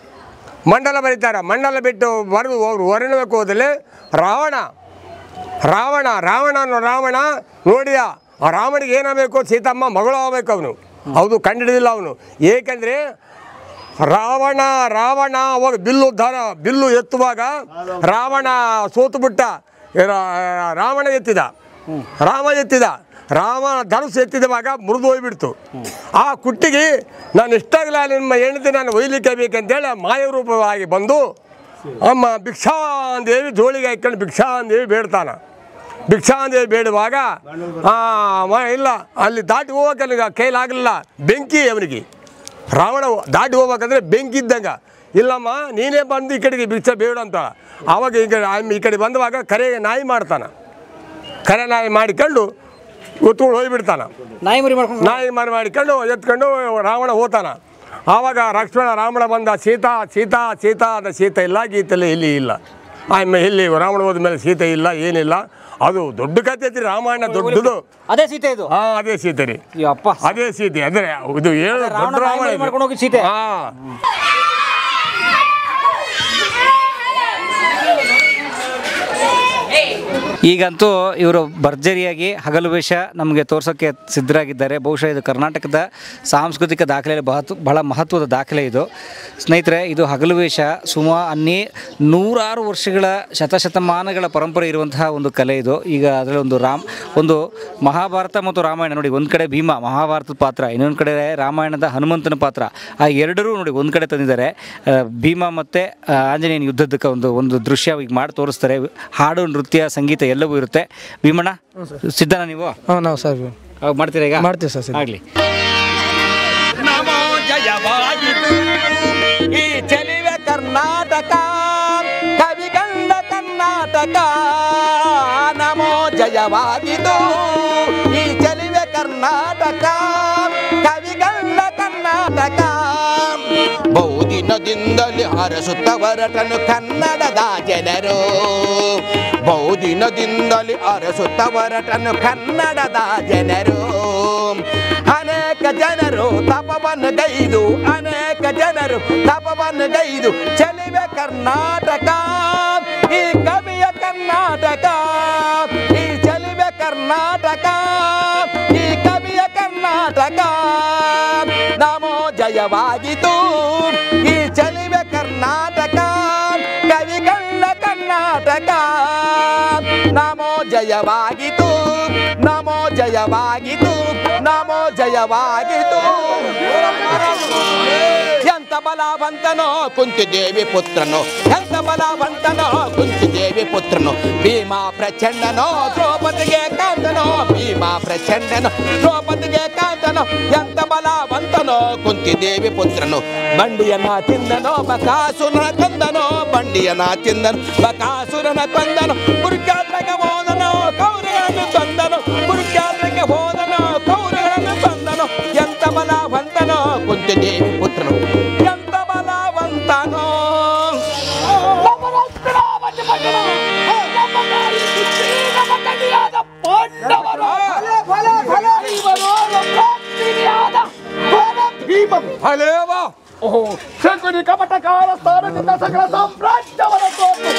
ಮಂಡಲ ಬಿಟ್ಟು ಬರೆದು ಅವರು ಹೊರಡಬೇಕು ಹೋದಲ್ಲಿ ರಾವಣ ನೋಡಿದ ಆ ರಾವಣಿಗೆ ಏನಾಗಬೇಕು, ಸೀತಮ್ಮ ಮಗಳು ಆಗಬೇಕು ಅವನು. ಹೌದು, ಕಂಡಿಡಿದಿಲ್ಲ ಅವನು. ಏಕೆಂದರೆ ರಾವಣ ಅವಾಗ ಬಿಲ್ಲು ಎತ್ತುವಾಗ ರಾವಣ ಸೋತು ಬಿಟ್ಟ. ರಾಮ ಎತ್ತಿದ ಧನುಸು ಎತ್ತಿದವಾಗ ಮುರಿದು ಹೋಗ್ಬಿಡ್ತು. ಆ ಕುಟ್ಟಿಗೆ ನಾನು ಇಷ್ಟಾಗಲ್ಲ ನಿಮ್ಮ ಹೆಂಡತಿ ನಾನು ಒಯ್ಲಿಕ್ಕೆ ಬೇಕಂತೇಳಿ ಮಾಯರೂಪವಾಗಿ ಬಂದು ಅಮ್ಮ ಭಿಕ್ಷಾಂದೇವಿ ಜೋಳಿಗೆ ಹಾಕೊಂಡು ಭಿಕ್ಷಾಂದೇವಿ ಬೇಡುವಾಗ ಇಲ್ಲ ಅಲ್ಲಿ ದಾಟಿ ಹೋಗೋಕೆ ಕೈಲಾಗಲಿಲ್ಲ. ಬೆಂಕಿ ಅವನಿಗೆ, ರಾವಣ ದಾಟಿ ಹೋಗ್ಬೇಕಂದ್ರೆ ಬೆಂಕಿ ಇದ್ದಂಗೆ. ಇಲ್ಲಮ್ಮ ನೀನೇ ಬಂದು ಈ ಕಡೆಗೆ ಭಿಕ್ಷೆ ಬೇಡ ಅಂತ. ಆವಾಗ ಈ ಕಡೆ ಬಂದವಾಗ ಕರೆ ನಾಯಿ ಮಾಡಿಕೊಂಡು ಒತ್ಕೊಂಡು ಹೋಗ್ಬಿಡ್ತಾನೆ. ನಾಯಿ ಮರಿ ಮಾಡಿಕೊಂಡು ಎತ್ಕೊಂಡು ರಾವಣ ಹೋತಾನ. ಆವಾಗ ರಾವಣ ಬಂದ, ಸೀತಾ ಅದ ಸೀತೆ ಇಲ್ಲ, ಗೀತೆಲ್ಲ ಇಲ್ಲಿ ಇಲ್ಲ. ಇಲ್ಲಿ ರಾವಣ ಹೋದ ಮೇಲೆ ಸೀತೆ ಇಲ್ಲ, ಏನಿಲ್ಲ. ಅದು ದೊಡ್ಡ ಕಥೆ ಐತಿ ರಾಮಾಯಣ, ದೊಡ್ಡದು. ಅದೇ ಸೀತೆ ಇದು? ಅದೇ ಸೀತೆ ರೀ, ಅದೇ ಸೀತೆ. ಅಂದ್ರೆ ಇದು ಏನು ದೊಡ್ಡ ರಾಮಾಯಣ. ಈಗಂತೂ ಇವರು ಭರ್ಜರಿಯಾಗಿ ಹಗಲು ವೇಷ ನಮಗೆ ತೋರ್ಸೋಕ್ಕೆ ಸಿದ್ಧರಾಗಿದ್ದಾರೆ. ಬಹುಶಃ ಇದು ಕರ್ನಾಟಕದ ಸಾಂಸ್ಕೃತಿಕ ದಾಖಲೆಯಲ್ಲಿ ಬಹಳ ಮಹತ್ವದ ದಾಖಲೆ ಇದು. ಸ್ನೇಹಿತರೆ, ಇದು ಹಗಲು ವೇಷ ನೂರಾರು ವರ್ಷಗಳ ಶತಶತಮಾನಗಳ ಪರಂಪರೆ ಇರುವಂತಹ ಒಂದು ಕಲೆ ಇದು. ಈಗ ಅದರಲ್ಲಿ ಒಂದು ಮಹಾಭಾರತ ಮತ್ತು ರಾಮಾಯಣ ನೋಡಿ, ಒಂದು ಕಡೆ ಭೀಮ ಮಹಾಭಾರತದ ಪಾತ್ರ, ಇನ್ನೊಂದು ಕಡೆ ರಾಮಾಯಣದ ಹನುಮಂತನ ಪಾತ್ರ. ಆ ಎರಡರೂ ನೋಡಿ ಒಂದು ಕಡೆ ತಂದಿದ್ದಾರೆ. ಭೀಮ ಮತ್ತು ಆಂಜನೇಯನ ಯುದ್ಧದಕ್ಕೆ ಒಂದು ದೃಶ್ಯ ಈಗ ಮಾಡಿ ತೋರಿಸ್ತಾರೆ. ಹಾಡು, ನೃತ್ಯ, ಸಂಗೀತ ಎಲ್ಲವೂ ಇರುತ್ತೆ. ಭೀಮಣ್ಣ ಸಿದ್ಧನಾ ನೀವು? ನಾವು ಸರ್ ಮಾಡ್ತೀರಾ? ಈಗ ಮಾಡ್ತೀವಿ ಸರ್. ಆಗಲಿ. ನಮೋ ಜಯವಾಗಿತು ಈ ಚೆಲುವೆ ಕರ್ನಾಟಕ, ಕವಿಗಂಡ ಕರ್ನಾಟಕ. ನಮೋ ಜಯವಾಗಿತು ಈ ಚೆಲುವೆ ಕರ್ನಾಟಕ, ಕವಿಗಂಡ ಕರ್ನಾಟಕ. ಬಹುದಿನದಿಂದಲೇ ಹರಸುತ್ತ ಹೊರಟನು ಕನ್ನಡದ ಜನರು, ಬಹುದಿನದಿಂದಲೇ ಅರಸುತ್ತ ಹೊರಟನು ಕನ್ನಡದ ಜನರು. ಅನೇಕ ಜನರು ತಪವನ್ನು ಗೈದು ಚೆಲುವೆ ಕರ್ನಾಟಕ, ಈ ಕವಿಯ ಕರ್ನಾಟಕ, ಈ ಚೆಲುವೆ ಕರ್ನಾಟಕ, ಈ ಕವಿಯ ಕರ್ನಾಟಕ. ನಮೋ ಜಯವಾಗಿತು ಈ ಚೆಲುವೆ ಕರ್ನಾಟಕ, ಕವಿಗಂಡ ಕರ್ನಾಟಕ. ನಮೋ ಜಯವಾಗಿತು, ನಮೋ ಜಯವಾಗಿತು, ನಮೋ ಜಯವಾಗಿತು. ಎಂತ ಬಲವಂತನೋ ಕುಂತಿದೇವಿ ಪುತ್ರನೋ, ಎಂತ ಬಲವಂತನೋ ಕುಂತಿದೇವಿ ಪುತ್ರನೋ. ಭೀಮಾ ಪ್ರಚಂಡನೋ ದ್ರೌಪದಿಗೆ ಕಾಂತನೋ, ಭೀಮಾ ಪ್ರಚಂಡನೋ ದ್ರೌಪದಿಗೆ ಕಾಂತನೋ. ಎಂತ ಬಲವಂತನೋ ಕುಂತಿದೇವಿ ಪುತ್ರನೋ. ಬಂಡಿಯನ್ನ ತಿಂದನೋ ಬಕಾಸುರನ ಕೊಂದನೋ, ಬಂಡಿಯನ್ನ ತಿಂದನು ಬಕಾಸುರನ ಕೊಂದನು. ಕುರುಕ್ಷೇತ್ರಕ್ಕೆ ಹೋದನೋ ಕೌರವರನ್ನು ತಂದನು, ಕುರುಕ್ಷೇತ್ರಕ್ಕೆ ಹೋದನೋ ಕೌರವರನ್ನು ತಂದನು. ಎಂತ ಬಲವಂತನೋ ಕುಂತಿದೇವಿ ಪುತ್ರನು, ಎಂತ ಬಲವಂತನೋ. ಶಕುನಿ ಕಪಟಕಾರ ಸ್ಥಾನದಿಂದ ಸಕಲ ಸಾಮ್ರಾಜ್ಯವನ ತೋಟು.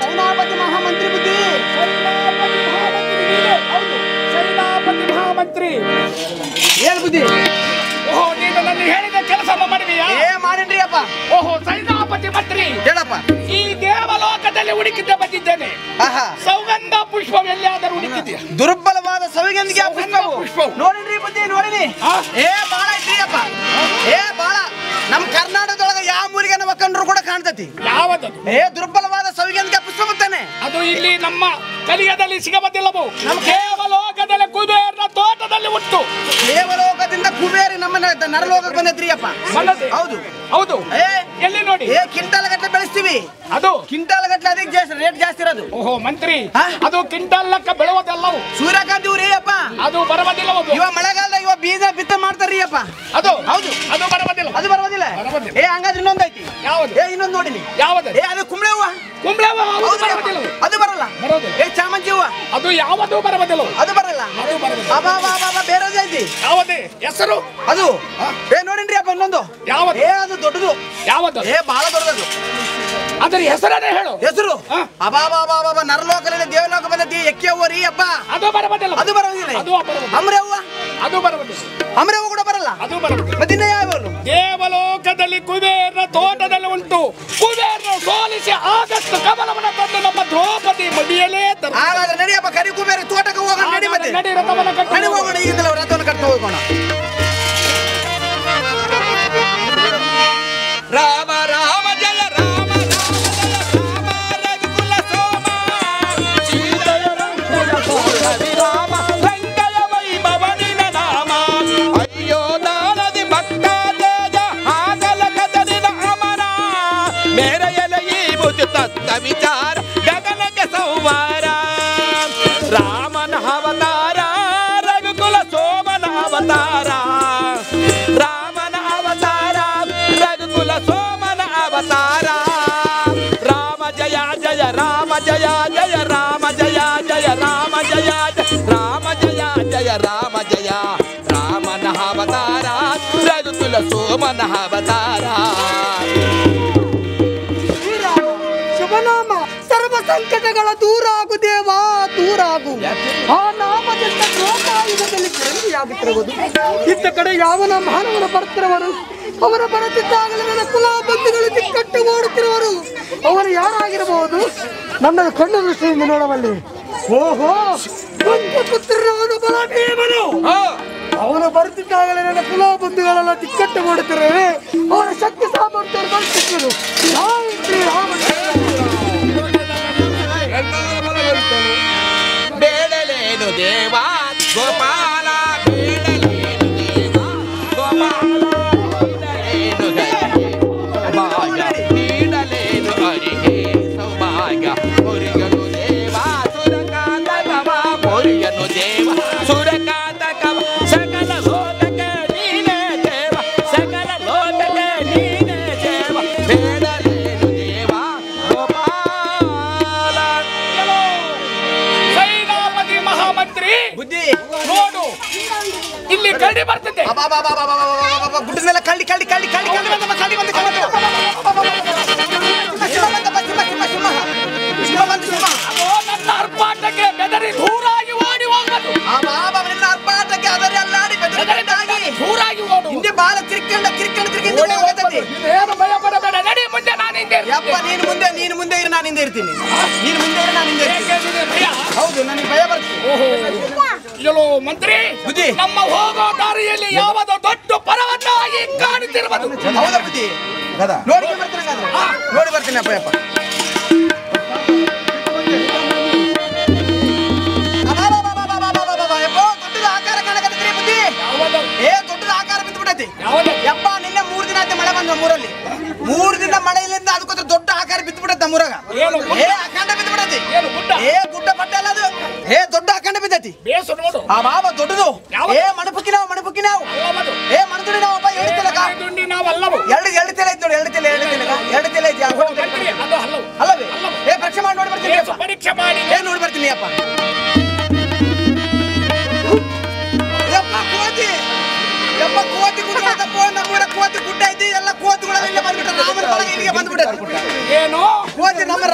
ಸೇನಾಪತಿ ಮಹಾಮಂತ್ರಿ ಬುದ್ಧಿ, ಸೇನಾಪತಿ ಮಹಾಮಂತ್ರಿ ಏನ್ ಬುದ್ಧಿ? ಓಹೋ, ನೀನು ನನ್ನ ಹೇಳಿದ ಕೆಲಸ ಮಾಡಿದೀಯಾ? ಮಾಡಿನ್ರಿ ಅಪ್ಪ. ಓಹೋ, ಸೈನಾಪತಿ ಮಂತ್ರಿ ಹೇಳಪ್ಪ. ಈ ದೇವಲೋಕದಲ್ಲಿ ಹುಡುಕಿದ್ದೆ ಬಂದಿದ್ದೇನೆ. ಸೌಗಂಧ ಪುಷ್ಪ ಎಲ್ಲಿಯಾದರೂ ಹುಡುಕಿದ್ಯಾ? ದುರ್ಬಲವಾದ ಸವಿಗಂಧಿಗೆ ಪುಷ್ಪವು ನೋಡಿನ್ರಿ ಬುದ್ಧಿ, ನೋಡಿನಿ. ಬಾಳ ಐತ್ರಿ ಅಪ್ಪ, ಬಾಳ. ನಮ್ ಕರ್ನಾಟಕದೊಳಗ ಯಾವ ಮೂರಿಗೆ ನಮ್ಮ ಕಂಡ್ರು ಕೂಡ ಕಾಣ್ತತಿ. ಯಾವುದು? ದುರ್ಬಲವಾದ ಸವಿಗಂಧಿಗೆ ಪುಷ್ಪ ಬರ್ತಾನೆ. ಅದು ಇಲ್ಲಿ ನಮ್ಮ ಕಲಿಯದಲ್ಲಿ ಸಿಗಬದ್ದಿಲ್ಲವು. ನಮ್ಮ ದೇವಲೋಕ ದೇವಲೋಕದಲ್ಲಿ ಕುಬೇರನ ತೋಟದಲ್ಲಿ ಉಂಟು. ದೇವಲೋಕದಿಂದ ಕುಬೇರಿ ನಮ್ಮ ನರಲೋಕಕ್ಕೆ ಬಂದದ್ರಿ ಅಪ್ಪ. ಹೌದು ಹೌದು. ಎಲ್ಲಿ ನೋಡಿ? ಕ್ವಿಂಟಾಲ್ ಗಟ್ಟಲೆ ಬೆಳೆಸ್ತೀವಿ. ಅದು ಕ್ವಿಂಟಾಲ್ ಗಟ್ಟಲೆ ಅದಕ್ಕೆ ರೇಟ್ ಜಾಸ್ತಿ ಇರೋದು. ಓಹೋ ಮಂತ್ರಿ, ಅದು ಕ್ವಿಂಟಾಲ್ ಲೆಕ್ಕ ಬೆಳೆಯೋದಲ್ಲವು. ಸೂರ್ಯಕಾಂತಿ ಊರಿ ಅಪ್ಪ. ಅದು ಬರಬದಿಲ್ಲ. ಇವ ಮಳೆಗಾಲದ ಇವ ಬೀಜ ಬಿತ್ತ ಮಾಡ್ತಾರ್ರಿ ಅಪ್ಪ. ಅದು ಹೌದು, ಅದು ಬರಬದಿಲ್ಲ. ಅದು ಬರಬದಿಲ್ಲ. ಹಂಗಾದ್ರೆ ಇನ್ನೊಂದು ಐತಿ. ಯಾವುದು? ಇನ್ನೊಂದು ನೋಡಿನಿ. ಯಾವುದು? ಅದು ಕುಂಬಳೆ ಹೂವ. ಕುಂಬಳೆ ಹೂವ ಅದು ಬರಲ್ಲ. ಚಾಮಂತಿ ಹೂವ ಅದು ಯಾವುದು ಬರಬದಿಲ್ಲ. ಅದು ಬರಲ್ಲ. ಬೇರೆ ಐತಿ. ಯಾವುದೇ ಹೆಸರು ಅದು ನೋಡಿನ್ರಿ ಅಪ್ಪ. ಇನ್ನೊಂದು ಯಾವುದು? ಅದು ದೊಡ್ಡದು. ಯಾವುದು? ಬಹಳ ದೊಡ್ಡದು. ಅದರ ಹೆಸರನ್ನೇ ಹೇಳು. ಹೆಸರು ನರಲೋಕದಲ್ಲಿ ದೇವಲೋಕ ಬಂದದ್ದಿ ಎಕ್ಕೆ ಹೂವ ರೀ ಅಪ್ಪ. ಅದು ಬರಬದಿಲ್ಲ. ಅದು ಬರೋದಿಲ್ಲ. ಅಮ್ರೆ ಹೂವ. ಅದು ಬರಬದಿಲ್ಲ. ಅಮ್ರೆ ಹೂವ ಕೂಡ ಬರಲ್ಲ. ಅದು ಬರಬದಿಲ್ಲ. ಮತ್ತಿನ್ನ ಯಾವ? ದೇವಲೋಕದಲ್ಲಿ ಕುಬೇರನ ತೋಟದಲ್ಲಿ ಉಂಟು. ಕುಬೇರನ ಸೋಲಿಸಿ ಆಗಸ್ಟ್ ಕಮಲವನ್ನ ತಂದು ನಮ್ಮ ದ್ರೌಪದಿ ಮಡಿಯಲೇ ಹಾಗಾದ್ರೆ ನಡಿಯಪ್ಪ, ಕರಿ ಕುಬೇರ ತೋಟಕ್ಕೆ ಹೋಗೋಣ. ನಡಿ ಮತ್ತೆ ನಡಿ, ರಥವನ್ನ ಕಟ್ಟಿ ನಡಿ ಹೋಗೋಣ. ಈಗಿಂದಲೇ ರಥವನ್ನು ಕಟ್ಟ ಹೋಗೋಣ. ರಾಮ ರಾಮ ಜಯ ರಾಮ ರಾಮ ರಘುಕುಲ ಸೋಮ ಶ್ರೀಧರ ರಾಮ ರಂಗಯ ವೈಭವನಿನ ನಾಮ ಅಯ್ಯೋ ನಾಳದಿ ಭಕ್ತ ತೇಜ ಹಾಗಲ ಕದರಿನ ಅಮರ ಮೇರೆಯಲ ಈ ಬುದ್ಧಿ ತತ್ತ ವಿಚಾರ ಗಗನಕ್ಕೆ ಸಂವಾರ ರಾಮನ ಅವತಾರ ರಘುಕುಲ ಸೋಮನ ಅವತಾರ ರಾಮನ ಅವತಾರ ರಘುಕುಲ ಸೋಮನ ಅವತಾರ ರಾಮ ಜಯ ಜಯ ರಾಮ ಜಯ ಜಯ ರಾಮ ಜಯ ಜಯ ರಾಮ ಜಯ ರಾಮ ಜಯ ಜಯ ರಾಮ ಜಯ ರಾಮನ ಅವತಾರ ರಘುಕುಲ ಸೋಮನ ಅವತಾರ ಶುಭನಾಮ ಸರ್ವ ಸಂಕಟಗಳ ದೂರಾಗು ದೇವ ದೂರಾಗು. ಆ ನಾಮದಿಂದ ಲೋಕಾಯುಗದಲ್ಲಿ ಬೆರಗಿಯಾಗುತ್ತಿರುವುದು. ಇತ್ತ ಕಡೆ ಯಾವನ ಮಾನವನ ಬರ್ತಿರುವರು, ಅವರ ಬರುತ್ತಿದ್ದಾಗಲೇ ನನ್ನ ಕುಲ ಬಂಧುಗಳು ದಿಕ್ಕಟ್ಟು ಓಡುತ್ತಿರುವರು. ಅವರು ಯಾರಾಗಿರಬಹುದು? ನನ್ನ ಕಣ್ಣು ದೃಷ್ಟಿಯಿಂದ ನೋಡಬಲ್ಲಿ. ಓಹೋ, ಪುತ್ರನವನು ಬಲಭೀಮನು. ಅವನು ಬರುತ್ತಿದ್ದಾಗಲೇ ನನ್ನ ಕುಲ ಬಂಧುಗಳೆಲ್ಲ ದಿಕ್ಕಟ್ಟು ಓಡುತ್ತಿರುವೆ. ಅವರ ಶಕ್ತಿ ಸಾಮರ್ಥ್ಯ ಬಳಸುತ್ತಿರು. ಬೇಡಲೇನು ದೇವ ಗೋಪಾಲ ಬೇಡಲೇನು ದೇವ ಗೋಪಾಲ ನೀಡಲೇನು ಅರಿಗೆ ಸೌಭಾಗ್ಯ ಮುರಿಯನು ದೇವ ಸುರಕಾಂತ ಕವ ಮುರಿಯನು ದೇವ ಸುರಕಾಂತ ಕವ ಸಕಲ ಲೋಕಕ್ಕೆ ನೀನೇ ದೇವ ಸಕಲ ಲೋಕಕ್ಕೆ ನೀನೇ ದೇವ ಬೇಡಲೇನು ದೇವ ಗೋಪಾಲ. ಸೈನಾಪತಿ ಮಹಾಮಂತ್ರಿ ಬುದ್ಧಿ ನೋಡು, ಇಲ್ಲಿ ಕರಡಿ ಬರ್ತಿದ್ದೆ. ಗುಡ್ಡದ ಮೇಲೆ ಕಳ್ಳಿ ಕಳ್ಳಿ ಕಳ್ಳಿ ಕಳ್ಳಿ ಕಳ್ಳಿ ಬಂದ ಕಳ್ಳಿ ಬಂದ ಕಳ್ಳಿ ನನ್ನ ಅರ್ಪಾಟಕ್ಕೆ ಬೆದರಿ ದೂರಾಗಿ ಓಡಿ ಹೋಗದು. ನಿನ್ನ ಅರ್ಪಾಟಕ್ಕೆ ಅದರಿ ಅಲ್ಲಾಡಿ ಬೆದರಿಗಾಗಿ ದೂರಾಗಿ ಓಡು. ಹಿಂದೆ ಬಾಲ ತಿರ್ಕೊಂಡು ತಿರ್ಕೊಂಡು ತಿರ್ಕೊಂಡು ಹೋಗ್ತದೆ. ಏನು ಭಯ ಪಡಬೇಡ, ನಡಿ ಮುಂದೆ ನಾನು ಹಿಂದೆ ಯಪ್ಪ, ನೀನು ಮುಂದೆ ಇರು, ನಾನು ಹಿಂದೆ ಇರ್ತೀನಿ. ನೀನು ಮುಂದೆ ಇರು, ನಾನು ಹಿಂದೆ ಇರ್ತೀನಿ. ಭಯ? ಹೌದು, ನನಗೆ ಭಯ ಬರ್ತದೆ. ಎಲ್ಲೋ ಮಂತ್ರಿ ಬುದ್ಧಿ, ನಮ್ಮ ಹೋಗೋ ದಾರಿಯಲ್ಲಿ ಯಾವುದೋ ದೊಡ್ಡ ಪರವನ್ನಾಗಿ ಕಾಣುತ್ತಿರುವುದು. ಹೌದಾ ಬುದ್ಧಿ? ನೋಡಿ ಬರ್ತೀನಿ, ನೋಡಿ ಬರ್ತೀನಿ ಅಪ್ಪ. ಯಪ್ಪ ದೊಡ್ಡದ ಆಕಾರ ಕಾಣಕತ್ತೀರಿ ಬುದ್ಧಿ. ದೊಡ್ಡದ ಆಕಾರ ಬಿದ್ದುಬಿಟ್ಟೈತಿ. ಯಪ್ಪ, ನಿನ್ನೆ 3 ದಿನ ಆಯ್ತು ಮಳೆ ಬಂದ ನಮ್ಮೂರಲ್ಲಿ. 3 ದಿನ ಮಳೆಯಿಂದ ಅದಕ್ಕೋಸ್ಕರ ದೊಡ್ಡ ಆಕಾರ ಬಿದ್ದುಬಿಟ್ಟೈತೆ ನಮ್ಮೂರಾಗ. ಅಖಂಡ ಬಿದ್ದುಬಿಟ್ಟೈತಿ. ಗುಡ್ಡ ಪಟ್ಟ ಅಲ್ಲ ಅದು. ದೊಡ್ಡ ಅಖಂಡ ಬಿದ್ದೈತಿ. ಆ ಬಾಬಾ ದೊಡ್ಡದು. ಮಣಪುಕ್ಕಿ ನಾವು ಮಣದುಡಿ ನಾವಪ್ಪ. ಎರಡು ತಲೆ ಐತಿ ನೋಡಿ. ಎರಡು ತಲೆ ಐತಿ. ಅಲ್ಲವೇ? ಪರೀಕ್ಷೆ ಮಾಡಿ ನೋಡಿ ಬರ್ತೀನಿ. ಪರೀಕ್ಷೆ ಮಾಡಿ ನೋಡಿ ಬರ್ತೀನಿ ಅಪ್ಪ. ಕೋತಿ ನಮ್ಮೂರ ಕೋತಿ ಗುಡ್ಡ ಐತಿ. ಎಲ್ಲ ಕೋತಿಗಳು ಇಲ್ಲೇ ಬಂದ್ಬಿಟ್ರೆ ರಾಮನ ಬಳಗ ಇಲ್ಲಿಗೆ ಬಂದ್ಬಿಟ್ಟೆ. ಏನು ಕೋತಿ ನಮ್ಮ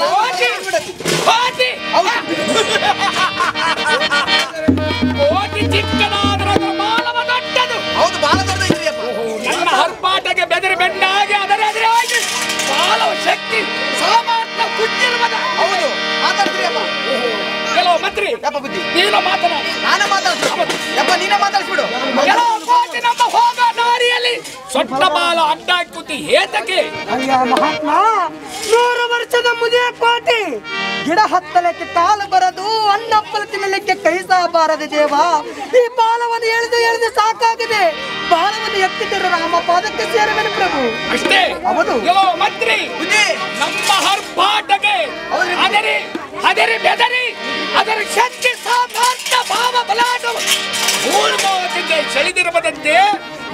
ಕೋತಿ ಚಿಕ್ಕದಾದ್ರ ಬಾಲವ ದೊಡ್ಡದು. ಹೌದು, ಬಾಲ ದೊಡ್ಡದೈತ್ರಿ ಅಪ್ಪ. ನನ್ನ ಹರ್ಪಾಟಕ್ಕೆ ಬೆದರಿ ಬೆಂಡಾಗಿ ಅದರ ಎದುರಾಗಿ ಬಾಲವ ಶಕ್ತಿ ಸಾಮರ್ಥ್ಯ ಕುಚ್ಚಿರುವುದ. ಹೌದು, ಮಾತಾಡ್ತೀರಿ ಅಪ್ಪ. ಕೆಲವು ಮಂತ್ರಿ ಯಪ್ಪ ಬುದ್ಧಿ, ನೀನು ಮಾತನಾಡಿ. ನಾನೇ ಮಾತಾಡ್ತೀನಿ ಯಪ್ಪ. ನೀನೇ ಮಾತಾಡ್ಸ್ಬಿಡು. ಕೆಲವು ಕೋತಿ ನಮ್ಮ ಹೋಗ ದಾರಿಯಲ್ಲಿ ಸೊಟ್ಟ ಬಾಲ ಅಡ್ಡ ಹಾಕುತ್ತಿ ಏತಕ್ಕೆ? ಅಯ್ಯ ಮಹಾತ್ಮ, 100 ವರ್ಷದ ಮುದಿಯ ಕೋಟಿ ಗಿಡ ಹತ್ತಲಕ್ಕೆ ಕಾಲು ಬರದು, ಹಣ್ಣಪ್ಪಲು ತಿನ್ನಲಿಕ್ಕೆ ಕೈ ಸಹ ಬಾರದೆ ದೇವ. ಈ ಬಾಲವನ್ನು ಎಳೆದು ಸಾಕಾಗಿದೆ. ಬಾಲವನ್ನು ಎತ್ತಿದ್ದರು ರಾಮ ಪಾದಕ್ಕೆ ಸೇರುವೆನು ಪ್ರಭು. ಅಷ್ಟೇ ಹೌದು. ಎಲ್ಲೋ ಮಂತ್ರಿ, ನಮ್ಮ ಹರ್ಪಾಟಗೆ ಅದರಿ ಬೆದರಿ ಅದರ ಶಕ್ತಿ ಸಾಮರ್ಥ್ಯ ಭಾವ ಬಲಾಟ ಮೂರ್ಮೋಹಕ್ಕೆ ಸೆಳೆದಿರುವುದಂತೆ,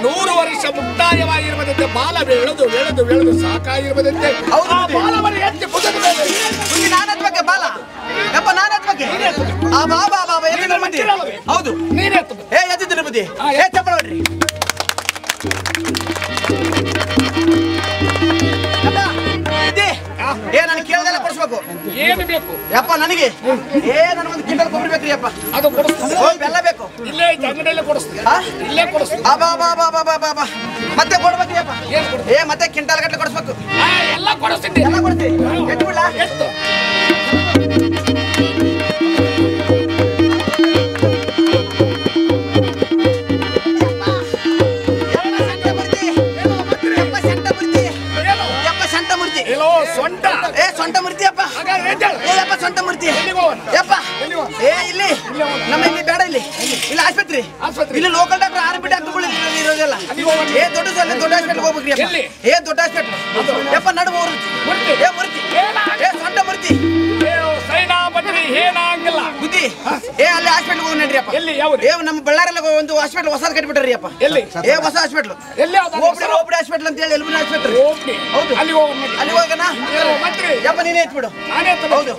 100 ವರ್ಷ ಮುಕ್ತಾಯವಾಗಿರುವುದಂತೆ, ಬಾಲ ಎಳೆದು ಸಾಕಾಗಿರುವುದಂತೆ. ಆ ಬಾಲವನ್ನು ಎತ್ತಿ ಕುಸಿದ ಮೇಲೆ ನಾನದ ಬಗ್ಗೆ ಬಾಲ ಯಪ್ಪ, ನಾನದ ಬಗ್ಗೆ ಆ ಬಾಬಾ ಬಾಬಾ ಎಲ್ಲಿನ ಮಂದಿ? ಹೌದು, ನೀನೇ ಎದ್ದಿದ್ದೀನಿ ಬುದ್ಧಿ. ಚಪ್ಪಳ ಹೊಡ್ರಿ. ನನಗೆ ಕೇಳ್ದೆಲ್ಲ ಕೊಡಿಸ್ಬೇಕು. ಏನು ಬೇಕು ಯಪ್ಪ ನನಗೆ? ನನಗೊಂದು ಕ್ವಿಂಟಲ್ ಕೊಬ್ಬರಿ ಬೇಕ್ರಿ ಯಪ್ಪ. ಅದು ಕೊಡಿಸ್ತೀನಿ. ಬೆಲ್ಲ ಬೇಕು. ಇಲ್ಲೇ ಅಂಗಡಿಯಲ್ಲೇ ಕೊಡಿಸ್ತೀನಿ. ಇಲ್ಲೇ ಕೊಡಿಸ್ತೀನಿ. ಮತ್ತೆ ಕೊಡ್ಬೇಕು ಯಪ್ಪ. ಮತ್ತೆ ಕ್ವಿಂಟಲ್ ಗಟ್ಟಲೆ ಕೊಡಿಸ್ಬೇಕು. ಎಲ್ಲ ಕೊಡಿಸ್ತೀನಿ. ಎಲ್ಲ ಕೊಡ್ತೀನಿ. ಎಷ್ಟು ಬಿಡ್ಲಾ? ಎಷ್ಟು? ಸೊಂಟ ಮುರ್ತಿ ಯಪ್ಪ. ಯಪ್ಪ ಸೊಂಟ ಮುರ್ತಿ ಯಪ್ಪ. ಇಲ್ಲಿ ನಮ್ಮ ಇಲ್ಲಿ ಬೇಡ, ಇಲ್ಲಿ ಆಸ್ಪತ್ರೆ, ಇಲ್ಲಿ ಲೋಕಲ್ ಡಾಕ್ಟರ್ ಆರ್ಮಿ ಡಾಕ್ಟರ್ಗಳು ಇರೋದಿಲ್ಲ. ದೊಡ್ಡ ಹಾಸ್ಪಿಟಲ್ ಹೋಗ್ಬೇಕ್ರಿ. ದೊಡ್ಡ ಹಾಸ್ಪಿಟಲ್ ಯಪ್ಪ. ನಡು ಮುರ್ತಿ ಸೊಂಟ ಮುರ್ತಿ ಬುದ್ಧಿ. ಅಲ್ಲಿ ಹಾಸ್ಪಿಟಲ್ ಹೋಗಿ ನಡ್ರಿ ಅಪ್ಪ. ನಮ್ಮ ಬಳ್ಳಾರಿಲ್ಲ ಒಂದು ಹಾಸ್ಪಿಟಲ್ ಹೊಸದ್ ಕಟ್ಬಿಟ್ರಿ ಅಪ್ಪ. ಹೊಸ ಹಾಸ್ಪಿಟಲ್ ಓಪಡಿ ಹಾಸ್ಪಿಟಲ್ ಅಂತ ಹೇಳಿ, ಎಲ್ಬಿನ ಹಾಸ್ಪಿಟಲ್. ಹೌದು, ಅಲ್ಲಿ ಹೋಗೋಣ ಯಪ್ಪ. ನೀನೇ ಎತ್ಬಿಡು. ಹೌದು,